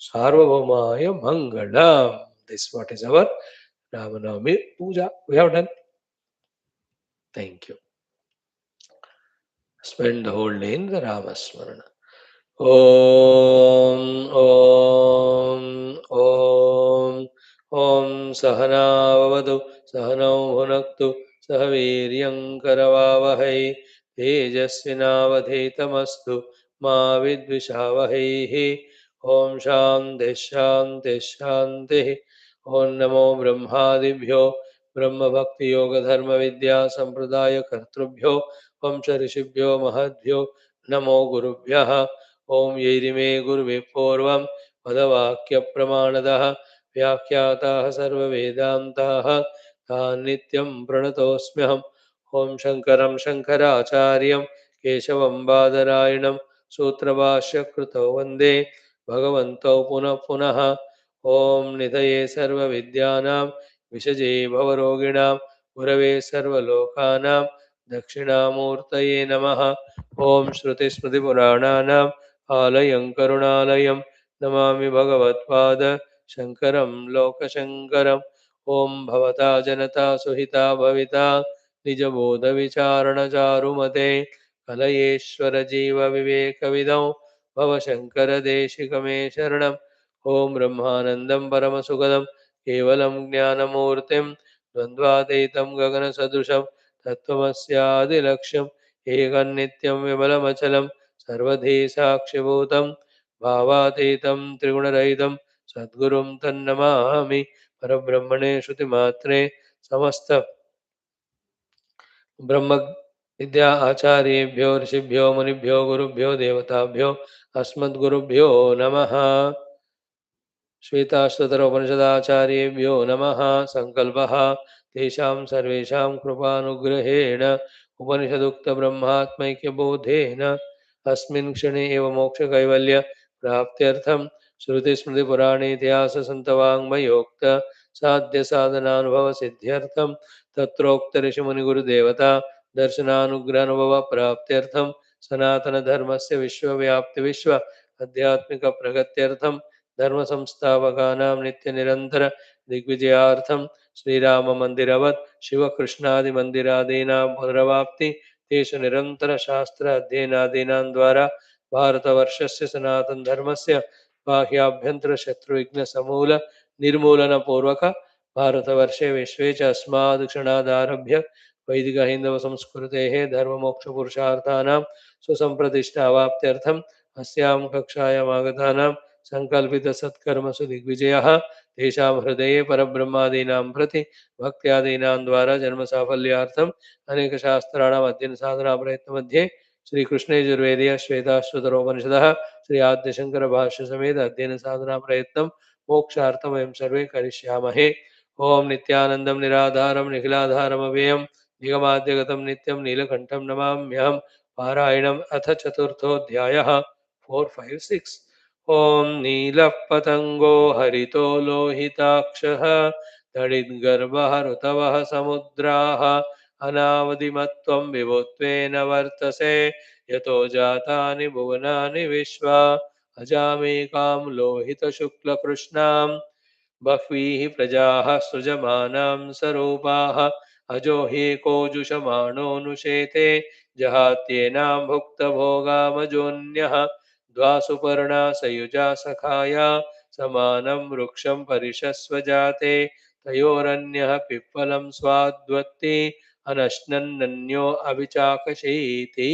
Sarvabhaumaya Mangalam. This what is our Ramanavami Puja. We have done. Thank you. Spend the whole day in the Ramasmarana. ॐ ॐ ॐ ॐ सहनाववतु सहनौ भुनक्तु सह वीर्यङ्करवावहै तेजस्विनावधीतमस्तु मा विद्विषावहैः ॐ शान्तिः शान्तिः शान्तिः ॐ नमो ब्रह्मादिभ्यो ब्रह्मभक्तियोगधर्मविद्यासम्प्रदायकर्तृभ्यो वंशऋषिभ्यो महद्भ्यो नमो गुरुभ्यः ओम यैरिमे गुरुवे पूर्वं पदवाक्यप्रमाणदः व्याख्याताः सर्ववेदान्ताः तान् नित्यं प्रणतोऽस्म्यहम् ओम शङ्करं शङ्कराचार्यं केशवं बादरायणं सूत्रभाष्यकृतौ वन्दे भगवन्तौ पुनः पुनः ओम निधये सर्वविद्यानां विषजे भवरोगिणां गुरवे सर्वलोकानां दक्षिणामूर्तये नमः ओम श्रुतिस्मृतिपुराणानाम् आलयं करुणालयं नमामि भगवत्पाद शङ्करं लोकशङ्करम् ॐ भवता जनता सुहिता भविता निजबोधविचारणचारुमते कलयेश्वरजीवविवेकविदौ भवशङ्करदेशिकमे शरणम् ॐ ब्रह्मानन्दं परमसुखदं केवलं ज्ञानमूर्तिं द्वन्द्वातीतं गगनसदृशं तत्त्वमस्यादिलक्ष्यम् एकन्नित्यं विमलमचलं सर्वधी साक्षिभूतं भावातीतं त्रिगुणरहितं सद्गुरुं तन्नमामि परब्रह्मणे श्रुतिमात्रे समस्त ब्रह्म विद्या आचार्येभ्यो ऋषिभ्यो मुनिभ्यो गुरुभ्यो देवताभ्यो अस्मद्गुरुभ्यो नमः श्वेताश्वतर उपनिषदाचार्येभ्यो नमः संकल्पः तेषां सर्वेषां कृपानुग्रहेण उपनिषदुक्तब्रह्मात्मैक्यबोधेन अस्मिन् क्षणे एव मोक्षकैवल्य प्राप्त्यर्थं श्रुतिस्मृतिपुराणेतिहाससन्तवाङ्मयोक्त साध्यसाधनानुभवसिद्ध्यर्थं तत्रोक्तऋषिमुनिगुरुदेवता दर्शनानुग्रहानुभव प्राप्त्यर्थं सनातनधर्मस्य विश्वव्याप्तिविश्व आध्यात्मिकप्रगत्यर्थं धर्म संस्थापकानां नित्य निरंतर दिग्विजयार्थं श्रीराम मंदिरवत् शिवकृष्णादि मंदिरादीनां पुनरवाप्ति तेषु निरंतर शास्त्र अध्ययनादीनां द्वारा भारतवर्षस्य सनातन धर्मस्य बाह्याभ्यन्तर शत्रुविघ्न समूल निर्मूलन पूर्वक भारतवर्षे विश्वे च अस्माद् क्षणादारभ्य वैदिक हिंदव संस्कृतेः धर्ममोक्ष पुरुषार्थानां सुसंप्रतिष्ठावाप्त्यर्थम् अस्यां कक्षायाम् आगतानां संकल्पित सत्कर्मसु दिग्विजयः तेषां हृदये परब्रह्मादीनां प्रति भक्त्यादीनां द्वारा जन्म साफल्यार्थम् अनेक शास्त्राणाम् अध्ययन साधना प्रयत्न मध्ये श्री कृष्ण यजुर्वेदीय श्वेताश्वतरोपनिषदः श्री आद्यशंकर भाष्य समेत अध्ययन साधना प्रयत्नं मोक्षार्थं वयं सर्वे करिष्यामहे ओम नित्यानन्दं निराधारं निखिलाधारमव्ययं निगमाद्यगतं नित्यं नीलकण्ठं नमाम्यहं पारायणम् अथ चतुर्थोऽध्यायः 4, 5, 6 ॐ नीलः पतङ्गो हरितो लोहिताक्षः तडिद्गर्भः ऋतवः समुद्राः अनावदिमत्वं विभुत्वेन वर्तसे यतो जातानि भुवनानि विश्वा अजामेकां लोहितशुक्लकृष्णां बह्वीः प्रजाः सृजमानां सरूपाः अजो ह्येको जुषमाणोऽनुशेते जहात्येनां भुक्तभोगामजोऽन्यः द्वासुपर्णा सयुजा सखाया समानं वृक्षं परिषस्व जाते तयोरन्यः पिप्पलं स्वाद्वत्ति अनश्नन्नन्यो अविचाकशीति.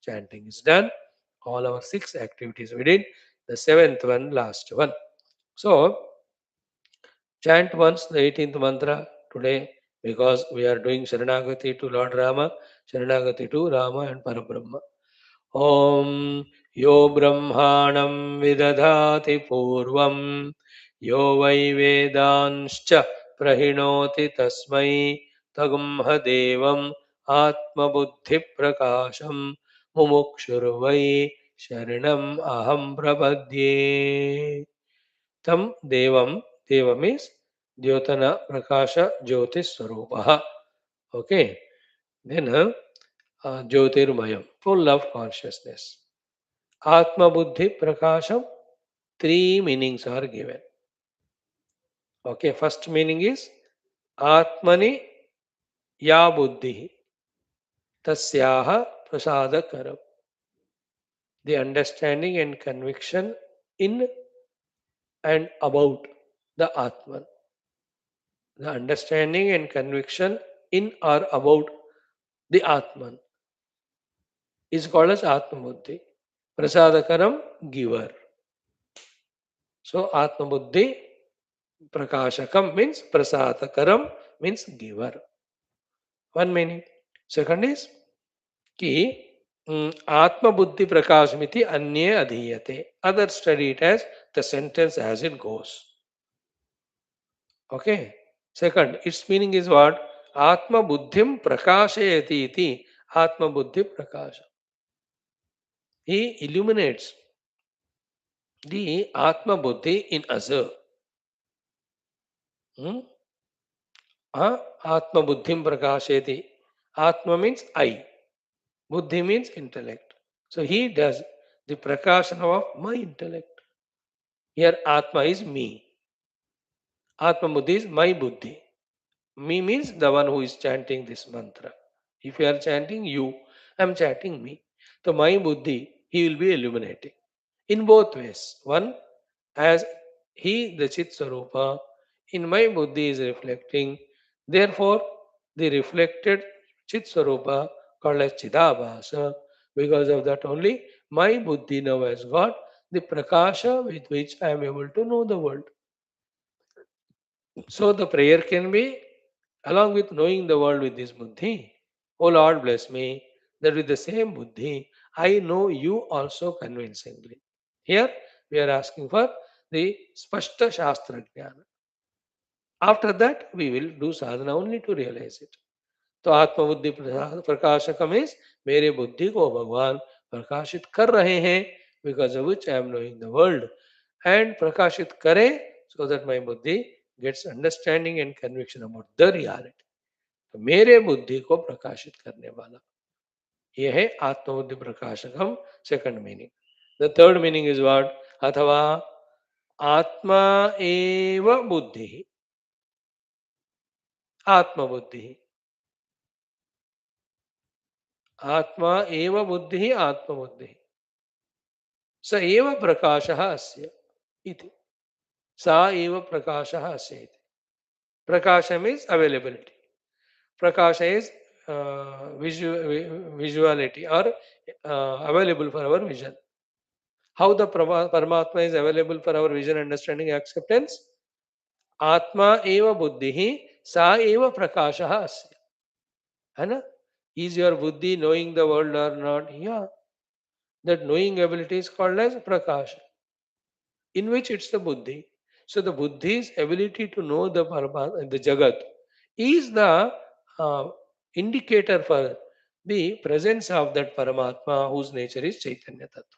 Chanting is done. All our 6 activities we did. The 7th one, last one. So, chant once the 18th mantra today because we are doing Sharanagati to Lord Rama, Sharanagati to Rama and Parabrahma. ॐ यो ब्रह्माणं विदधाति पूर्वं यो वै वेदांश्च प्रहिणोति तस्मै तगुंह देवम् आत्मबुद्धिप्रकाशं मुमुक्षुर्वै शरणम् अहं प्रपद्ये. तं देवं, देव means द्योतना Prakash Jyoti स्वरूपः. Okay, then Jyotirmayam, full of consciousness. Atma Buddhi Prakasham, Three meanings are given. Okay, first meaning is Atmani ya buddhi tasyaha prasadakaram. The understanding and conviction in and about the Atman. The understanding and conviction in or about the Atman is called as Atma Buddhi. Prasadakaram, giver. So Atma Buddhi Prakashakam means Prasadakaram means giver. One meaning. Second is कि आत्म बुद्धि प्रकाश मिति अन्य अधीयते. Others study it as the sentence as it goes. Okay. Second, its meaning is what? Atma buddhim prakashayati iti Atma buddhi prakasha. He illuminates the Atma buddhi in us. Hmm? Atma buddhim prakashayati. Atma means I. Buddhi means intellect. So he does the prakashana of my intellect. Here Atma is me. Atma Buddhi is my Buddhi. Me means the one who is chanting this mantra. If you are chanting you, I am chanting me. So my Buddhi, he will be illuminating. In both ways. One, as he, the Chit Swarupa, in my Buddhi is reflecting. Therefore, the reflected Chit Swarupa called as Chidabhasa. Because of that only, my Buddhi now has got the Prakasha with which I am able to know the world. So the prayer can be along with knowing the world with this buddhi. Oh Lord, bless me that with the same buddhi I know you also convincingly. Here we are asking for the Spashta Shastra Jnana. After that we will do sadhana only to realize it. तो आत्मबुद्धि प्रकाशकम is मेरे बुद्धि को भगवान प्रकाशित कर रहे हैं because of which I am knowing the world and प्रकाशित करें सो दैट माई बुद्धि gets understanding and conviction about the reality. तो मेरे बुद्धि को प्रकाशित करने वाला यह है आत्मबुद्धि प्रकाशकम. Second meaning. The third meaning is what? अथवा आत्मा एव बुद्धि. आत्मबुद्धि. आत्मा एव बुद्धि आत्मबुद्धि. स एव प्रकाशः अस्य इति. सा एव प्रकाशः अस्य इति. Prakasha means availability. Prakasha is visuality or available for our vision. How the Paramatma is available for our vision, understanding, acceptance? Atma eva buddhi sa eva prakasha asya. है ना? Is your buddhi knowing the world or not? Yeah. That knowing ability is called as prakasha, in which it's the buddhi. So the buddhi's ability to know the the jagat is the uh, indicator for the presence of that Paramatma whose nature is Chaitanya Tattva.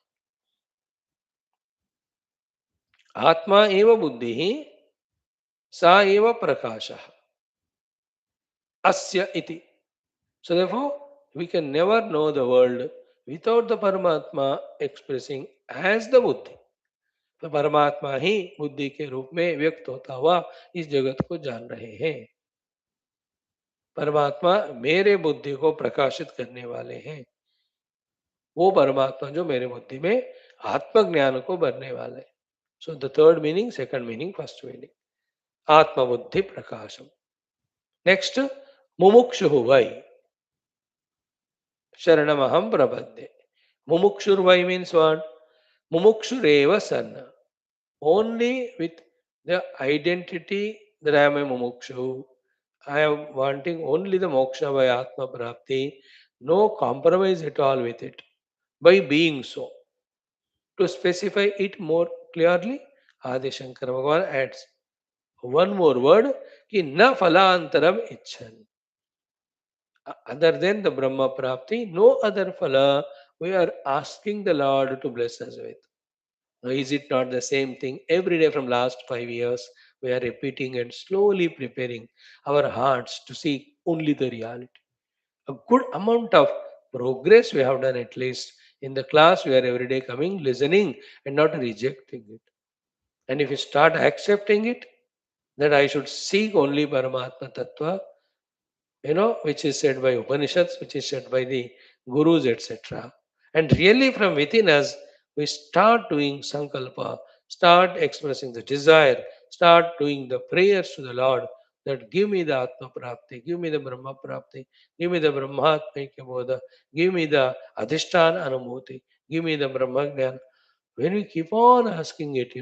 Atma eva buddhi sa eva prakasha asya iti. So therefore, we can never know the world without the Paramatma expressing as the buddhi. तो परमात्मा ही बुद्धि के रूप में व्यक्त होता हुआ इस जगत को जान रहे हैं. परमात्मा मेरे बुद्धि को प्रकाशित करने वाले हैं. वो परमात्मा जो मेरे बुद्धि में आत्मज्ञान को भरने वाले. So the third meaning, second meaning, first meaning. आत्मबुद्धि प्रकाशम. नेक्स्ट, मुमुक्षु वै शरणमहम प्रपद्ये. मुमुक्षुर्वै मीन्स व्हाट? मुमुक्षुरेव सन. Only with the identity that I am a mumukshu, I am wanting only the moksha by Atma Prapti, no compromise at all with it, by being so. To specify it more clearly, Adi Shankara Bhagavan adds one more word, ki na phalantaram icchan. Other than the Brahma Prapti, no other phala we are asking the Lord to bless us with. Now, is it not the same thing every day from last 5 years? We are repeating and slowly preparing our hearts to seek only the reality. A good amount of progress we have done, at least in the class we are every day coming, listening and not rejecting it. And if you start accepting it, that I should seek only Paramatma Tattva, which is said by Upanishads, which is said by the Gurus, etc. And really from within us, we start doing Sankalpa, start expressing the desire, start doing the prayers to the Lord that give me the Atma Prapti, give me the Brahma Prapti, give me the Brahmatmaikya Bodha, give me the Adhishtan Anumoti, give me the Brahma Jnana. When we keep on asking it,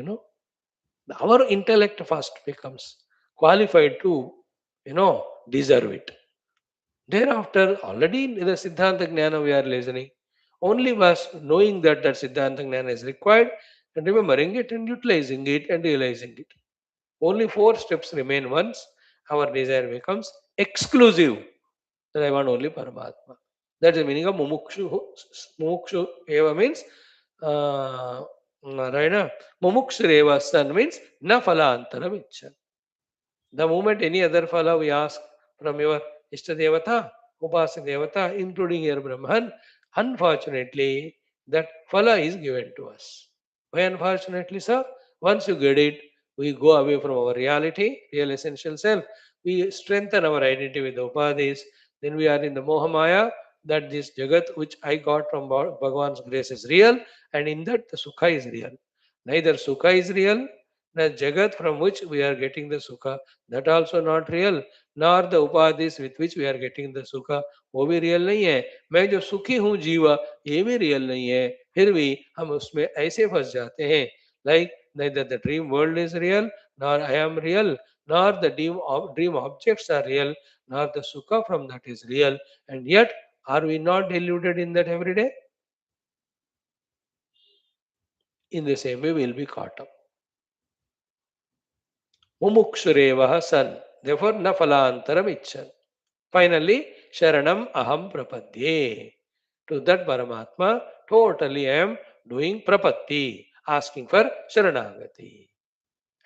our intellect first becomes qualified to, deserve it. Thereafter, already in the Siddhanta Jnana we are listening. Only was knowing that Siddhanta Jnana is required and remembering it and utilizing it and realizing it. Only four steps remain once our desire becomes exclusive. That I want only Paramatma. That's the meaning of Mumukshu. Mumukshu Eva means Narayana. Mumukshu Eva San means Na Phala Antaram Ichcha. The moment any other phala we ask from your Ishtadevata, Upasa Devata, including your Brahman, unfortunately, that phala is given to us. Why unfortunately, sir? Once you get it, we go away from our reality, real essential self. We strengthen our identity with the Upadis. Then we are in the Mohamaya, that this Jagat which I got from Bhagavan's grace is real, and in that the Sukha is real. Neither Sukha is real, the Jagat from which we are getting the Sukha, that also not real, nor the Upadhis with which we are getting the Sukha, वो भी real नहीं है. मैं जो सुखी हूँ जीवा, ये भी रियल नहीं है. फिर भी हम उसमें ऐसे फंस जाते हैं. Like neither the dream world is real, nor I am real, nor the dream objects are real, nor the Sukha from that is real. And yet, are we not deluded in that every day? In the same way, we will be caught up. Mumukshurevah san. Therefore, na phalantaram icchan. Finally, Sharanam Aham Prapadye. To that Paramatma, totally I am doing Prapatti, asking for Sharanagati.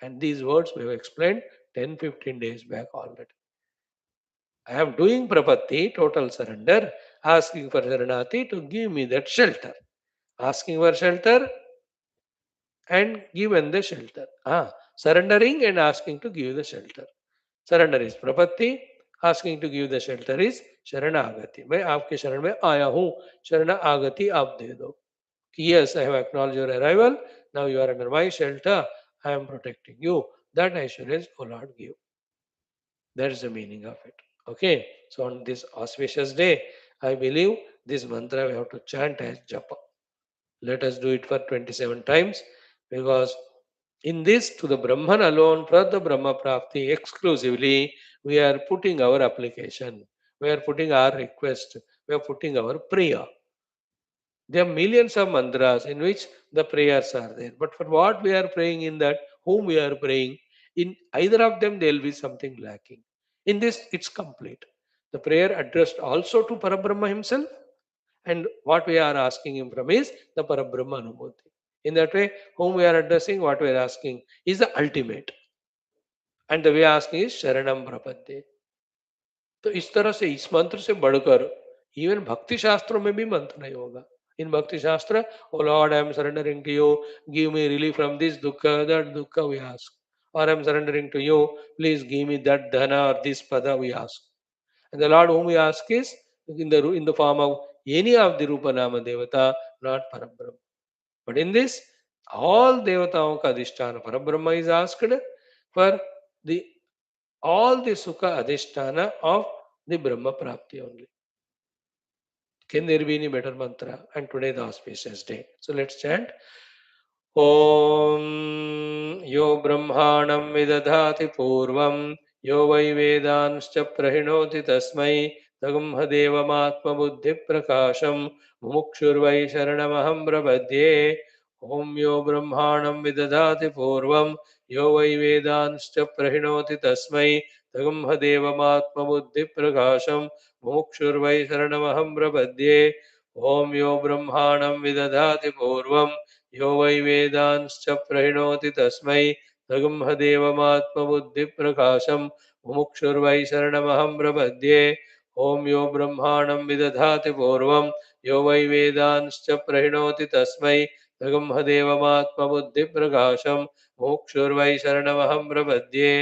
And these words we have explained 10-15 days back already. I am doing Prapatti, total surrender, asking for Sharanati to give me that shelter. Asking for shelter and given the shelter. Surrendering and asking to give the shelter. Surrender is Prapatti, asking to give the shelter is Sharanagati. मैं आपके शरण में आया हूँ, शरणागति आप दे दो. Yes, I have acknowledged your arrival. Now you are under my shelter. I am protecting you. That assurance, O Lord, give. That is the meaning of it. Okay. So on this auspicious day, I believe this mantra we have to chant as japa. Let us do it for 27 times, because in this, to the Brahman alone, for the Brahma Prapti exclusively, we are putting our application, we are putting our request, we are putting our prayer. There are millions of mantras in which the prayers are there. But for what we are praying in that, whom we are praying, in either of them there will be something lacking. In this, it's complete. The prayer addressed also to Parabrahma himself, and what we are asking him from is the Parabrahma Anubhuti. In that way, whom we are addressing, what we are asking is the ultimate. And the way asking is Sharanam Prapadde. तो इस तरह से इस मंत्र से बढ़कर even भक्ति शास्त्रों में भी मंत्र नहीं होगा. In Bhakti Shastra, oh Lord, I am surrendering to you. Give me relief from this dukkha, that dukkha we ask. Or I am surrendering to you. Please give me that dhana or this pada we ask. And the Lord whom we ask is in the form of any of the Rupa Nama Devata, not Parabrahma. But in this, all Devataon ka adhisthana Parabrahma is asked for the all the Sukha adhisthana of the Brahma Prapti only. Can there be any better mantra? And today the auspicious day. So let's chant. Om Yo Brahmanam Vidadhati Purvam Yo Vai Vedanscha Prahinoti Tasmai Tagamhadevamatma Buddhi Prakasham Mumukshurvai Sharanamaham Prabhadye. Om Yo Brahmanam Vidadhati Purvam Yo Vai Vedanscha Prahinoti Tasmai Tagamhadevamatma Buddhi Prakasham Mumukshurvai Sharanamaham Prabhadye. Om Yo Brahmanam Vidadhati Purvam यो वै वेदांश्च प्रणोति तस्मै तगम्हदेवमात्मबुद्धिप्रकाशं मुमुक्षुर्वै शरणमहं प्रपद्ये. ॐ यो ब्रह्माणं विदधाति पूर्वं यो वै वेदांश्च प्रणोति तस्मै तगम्हदेवमात्मबुद्धिप्रकाशं मुमुक्षुर्वै शरणमहं प्रपद्ये।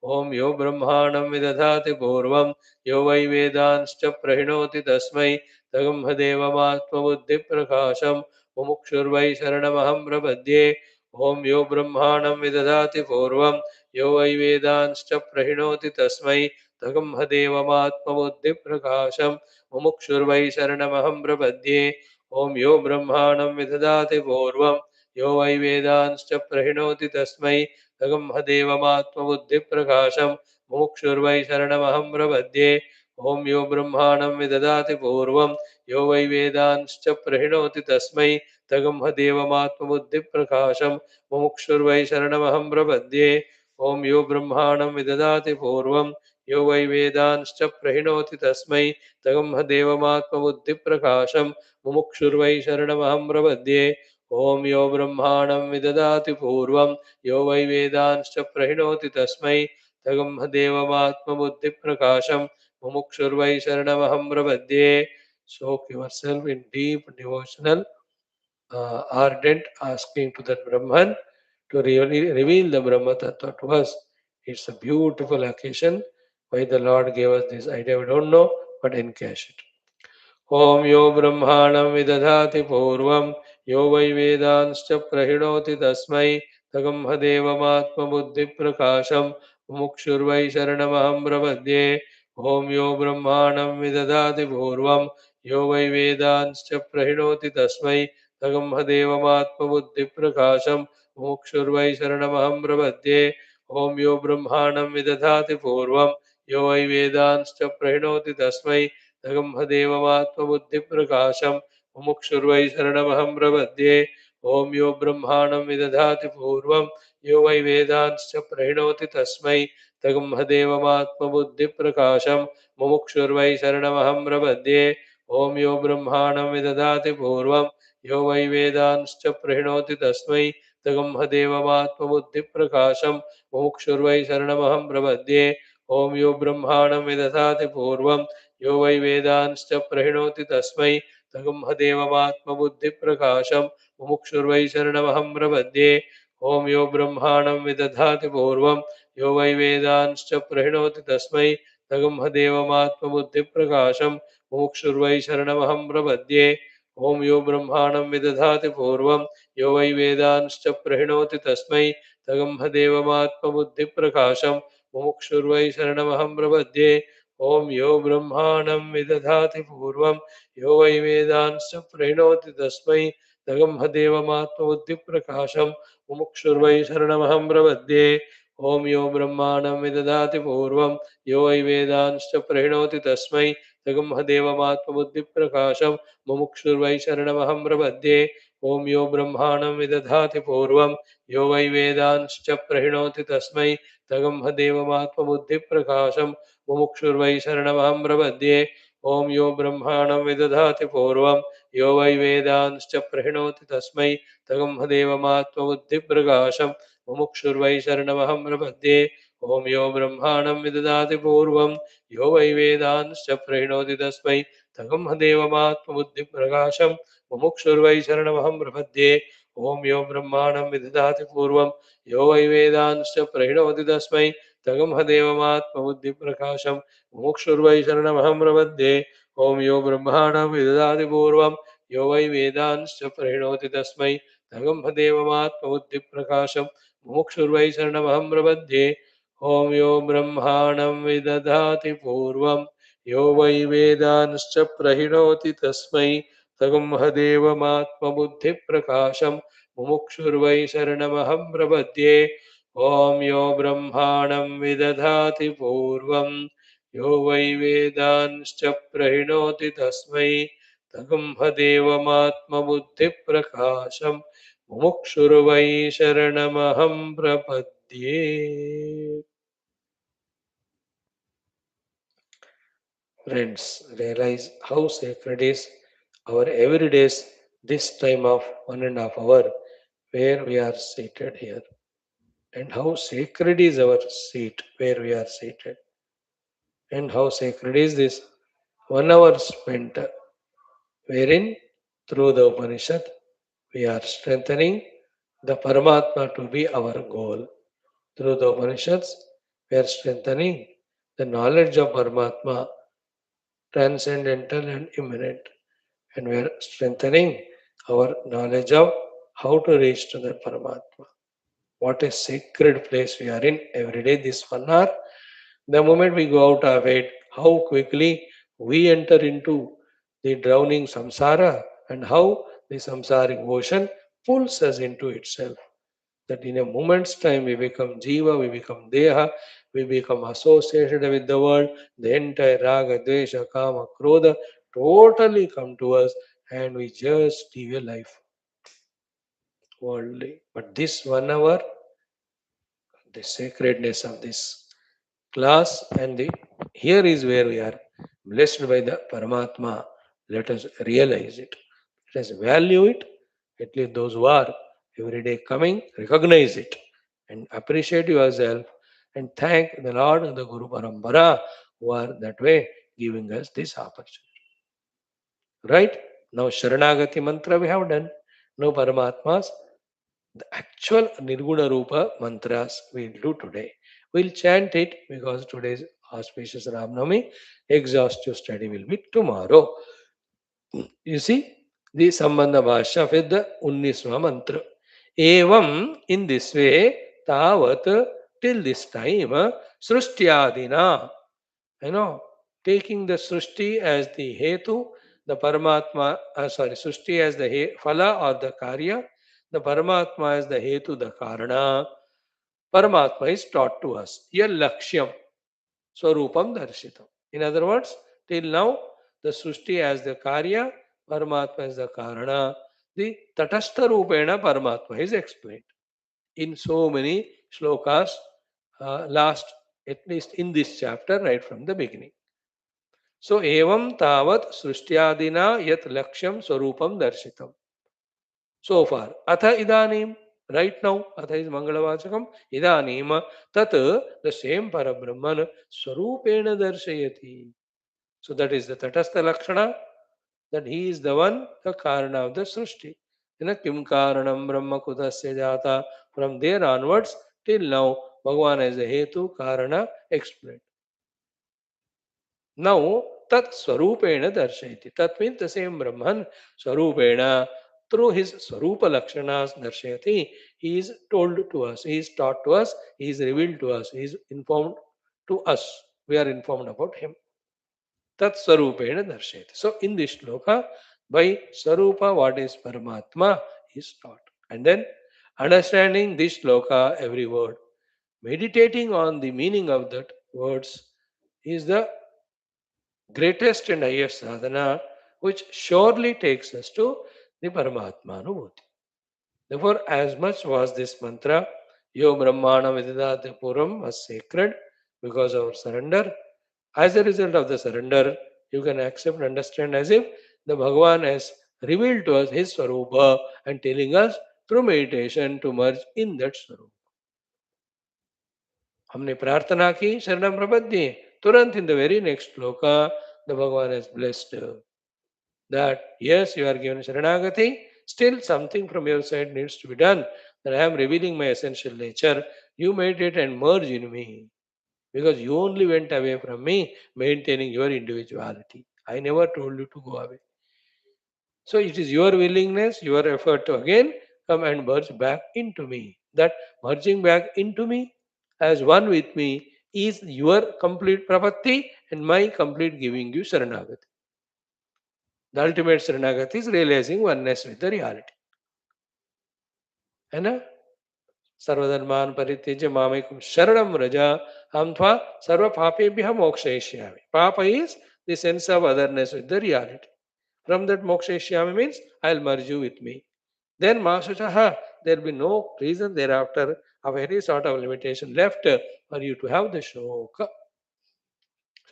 ॐ यो ब्रह्माणं विदधाति पूर्वं यो वै वेदांश्च प्रणोति तस्मै तगम्हदेवमात्मबुद्धिप्रकाशं मुमुक्षुर्वै शरणमहं प्रपद्ये। ॐ यो ब्रह्माणं विदधाति पूर्वं यो वै वेदांश्च प्रणोति तस्मै तगम्हदेवमात्मबुद्धिप्रकाशं मुमुक्षुर्वै शरणमहं प्रपद्ये। ॐ यो ब्रह्माणं विदधाति पूर्वं यो वै वेदांश्च प्रणोति तस्मै तगम्हदेवमात्मबुद्धिप्रकाशं मुमुक्षुर्वै शरणमहं प्रपद्ये। ॐ यो ब्रह्माणं विदधाति पूर्वं यो वै वेदांश्च प्रणोति तस्मै तगम्हदेवमात्मबुद्धिप्रकाशं मुमुक्षुर्वै शरणमहं प्रपद्ये। ॐ यो ब्रह्माणं विदधाति पूर्वं यो वै वेदांश्च प्रणोति तस्मै तगम्हदेवमात्मबुद्धिप्रकाशं मुमुक्षुर्वै शरणमहं प्रपद्ये। ॐ यो ब्रह्माणं विदधाति पूर्वं यो वै वेदांश्च प्रणोति तस्मै तगम्हदेवमात्मबुद्धिप्रकाशं मुमुक्षुर्वै शरणमहं प्रपद्ये। Soak yourself in deep devotional, ardent asking to that Brahman to really reveal the Brahma Tattva to us. It's a beautiful occasion why the Lord gave us this idea. We don't know, but encash it. ॐ यो ब्रह्माणं विदधाति पूर्वं यो वै वेदांश्च प्रणोति तस्मै तगम्हदेवमात्मबुद्धिप्रकाशं मुमुक्षुर्वै शरणमहं प्रपद्ये। ॐ यो ब्रह्माणं विदधाति पूर्वं यो वै वेदांश्च प्रणोति तस्मै तगम्हदेवमात्मबुद्धिप्रकाशं मुमुक्षुर्वै शरणमहं प्रपद्ये। ॐ यो ब्रह्माणं विदधाति पूर्वं यो वै वेदांश्च प्रणोति तस्मै तगम्हदेवमात्मबुद्धिप्रकाशं मुमुक्षुर्वै शरणमहं प्रपद्ये। ॐ यो ब्रह्माणं विदधाति पूर्वं यो वै वेदांश्च प्रणोति तस्मै तगम्हदेवमात्मबुद्धिप्रकाशं मुमुक्षुर्वै शरणमहं प्रपद्ये। ॐ यो ब्रह्माणं विदधाति पूर्वं यो वै वेदांश्च प्रणोति तस्मै तगम्हदेवमात्मबुद्धिप्रकाशं मुमुक्षुर्वै शरणमहं प्रपद्ये। ॐ यो ब्रह्माणं विदधाति पूर्वं यो वै वेदांश्च प्रणोति तस्मै तगम्हदेवमात्मबुद्धिप्रकाशं मुमुक्षुर्वै शरणमहं प्रपद्ये। ॐ यो ब्रह्माणं विदधाति पूर्वं यो वै वेदांश्च प्रणोति तस्मै तगम्हदेवमात्मबुद्धिप्रकाशं मुमुक्षुर्वै शरणमहं प्रपद्ये। ॐ यो ब्रह्माणं विदधाति पूर्वं यो वै वेदांश्च प्रणोति तस्मै तगम्हदेवमात्मबुद्धिप्रकाशं मुमुक्षुर्वै शरणमहं प्रपद्ये। ॐ यो ब्रह्माणं विदधाति पूर्वं यो वै वेदांश्च प्रणोति तस्मै तगम्हदेवमात्मबुद्धिप्रकाशं मुमुक्षुर्वै शरणमहं प्रपद्ये। ॐ यो ब्रह्माणं विदधाति पूर्वं यो वै वेदांश्च प्रणोति तस्मै तगम्हदेवमात्मबुद्धिप्रकाशं मुमुक्षुर्वै शरणमहं प्रपद्ये। ॐ यो ब्रह्माणं विदधाति पूर्वं यो वै वेदांश्च प्रणोति तस्मै तगम्हदेवमात्मबुद्धिप्रकाशं मुमुक्षुर्वै शरणमहं प्रपद्ये। ॐ यो ब्रह्माणं विदधाति पूर्वं यो वै वेदांश्च प्रणोति तस्मै तगम्हदेवमात्मबुद्धिप्रकाशं मुमुक्षुर्वै शरणमहं प्रपद्ये। ॐ यो ब्रह्माणं विदधाति पूर्वं यो वै वेदांश्च प्रणोति तस्मै तगम्हदेवमात्मबुद्धिप्रकाशं मुमुक्षुर्वै शरणमहं प्रपद्ये। ॐ यो ब्रह्माणं विदधाति पूर्वं यो वै वेदांश्च प्रणोति तस्मै तगम्हदेवमात्मबुद्धिप्रकाशं मुमुक्षुर्वै शरणमहं प्रपद्ये। ॐ यो ब्रह्माणं विदधाति पूर्वं यो वै वेदांश्च प्रणोति तस्मै तगम्हदेवमात्मबुद्धिप्रकाशं मुमुक्षुर्वै शरणमहं प्रपद्ये। ॐ यो ब्रह्माणं विदधाति पूर्वं यो वै वेदांश्च प्रणोति तस्मै तगम्हदेवमात्मबुद्धिप्रकाशं मुमुक्षुर्वै शरणमहं प्रपद्ये। ॐ यो ब्रह्माणं विदधाति पूर्वं यो वै वेदांश्च प्रणोति तस्मै तगम्हदेवमात्मबुद्धिप्रकाशं मुमुक्षुर्वै शरणमहं प्रपद्ये। Friends, realize how sacred is our everyday's this time of 1.5 hours where we are seated here, and how sacred is our seat where we are seated, and how sacred is this 1 hour spent wherein through the Upanishad We are strengthening the Paramatma to be our goal. Through the Upanishads, we are strengthening the knowledge of Paramatma, transcendental and immanent. And we are strengthening our knowledge of how to reach to the Paramatma. What a sacred place we are in every day, this 1 hour. The moment we go out of it, how quickly we enter into the drowning samsara and how the samsaric ocean pulls us into itself. That in a moment's time we become jiva, we become deha, we become associated with the world, the entire raga, dvesha, kama, krodha totally come to us and we just live a life worldly. But this 1 hour, the sacredness of this class and the here is where we are blessed by the Paramatma. Let us realize it. Let us value it. At least those who are every day coming, recognize it and appreciate yourself and thank the Lord and the Guru Parampara who are that way giving us this opportunity. Right? Now Sharanagati mantra we have done. Now Paramatmas, the actual Nirguna Rupa mantras we'll do today. We'll chant it because today's auspicious Ramnami exhaustive study will be tomorrow. You see, the Sambandha Bhashya with the Unnisva mantra. Evam, in this way, Tavat, till this time, Srushtyadina, taking the Srushti as the Hetu, the Paramatma, Srushti as the Phala or the Karya, the Paramatma as the Hetu, the Karana. Paramatma is taught to us. Yal Lakshyam, Swarupam Darshitam. In other words, till now, the Srushti as the Karya, Paramatma as the Karana, the Tatastha Rupena Paramatma is explained in so many shlokas, last, at least in this chapter, right from the beginning. So, evam tavat srishtyadina yat lakshyam swarupam darshitam. So far, atha idanim, right now, atha is Mangalavachakam, idanim, tat, the same Parabrahman, swarupena darshayati. So that is the Tatastha Lakshana, that he is the one, the Karana of the Srishti. Kim Karanam Brahma Kutasya Jata. From there onwards, till now, Bhagavan as a Hetu, Karana explained. Now, Tat Swarupena Darshayati. Tat means the same Brahman, Swarupena, through his Swarupa Lakshanas Darshayati, he is told to us, he is taught to us, he is revealed to us, he is informed to us. We are informed about him. Tat Swarupena Darshayati. So, in this shloka, by Swarupa, what is Paramatma is taught. And then, understanding this shloka, every word, meditating on the meaning of that words is the greatest and highest sadhana, which surely takes us to the Paramatma Anubhuti. Therefore, as much was this mantra, Yo Brahmana Vididate Puram was sacred because of surrender. As a result of the surrender, you can accept and understand as if the Bhagavan has revealed to us his Swarupa and telling us through meditation to merge in that Swarupa. हमने प्रार्थना की शरणम प्रपद्ये तुरंत in the very next shloka the Bhagavan has blessed that yes, you are given Sharanagati, still something from your side needs to be done. That I am revealing my essential nature. You meditate and merge in me. Because you only went away from me, maintaining your individuality. I never told you to go away. So it is your willingness, your effort to again come and merge back into me. That merging back into me as one with me is your complete prapatti and my complete giving you Sharanagati. The ultimate Sharanagati is realizing oneness with the reality. है ना? सर्वधर्मान परित्यज्य मामेकम शरणम रजा हम त्वा सर्व पापेभ्यः मोक्षयिष्यामि. Papa is the sense of otherness with the reality. From that mokshaishyami means I'll merge you with me. Then Mahasuchaha, there will be no reason thereafter of any sort of limitation left for you to have the shoka.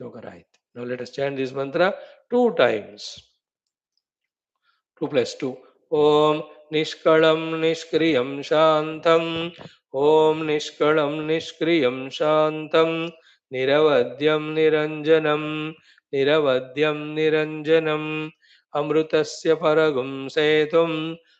Shoka right. Now let us chant this mantra 2 times. 2 plus 2. Om Nishkalam Nishkriyam Shantam. Om Nishkalam Nishkriyam Shantam. Niravadyam Niranjanam. Niravadyam Niranjanam. Amrutasya Paragum Setum.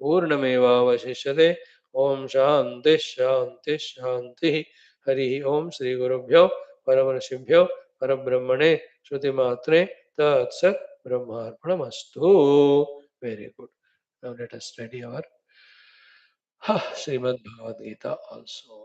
पूर्णमेवावशिष्यते। ओम शांति शांति शांति। हरि ओम श्री गुरुभ्यो परमर्षिभ्यो परब्रह्मणे श्रुतिमात्रे तत्सत् ब्रह्मार्पणमस्तु। Very good. Now let us study our Srimad Bhagavad Gita also.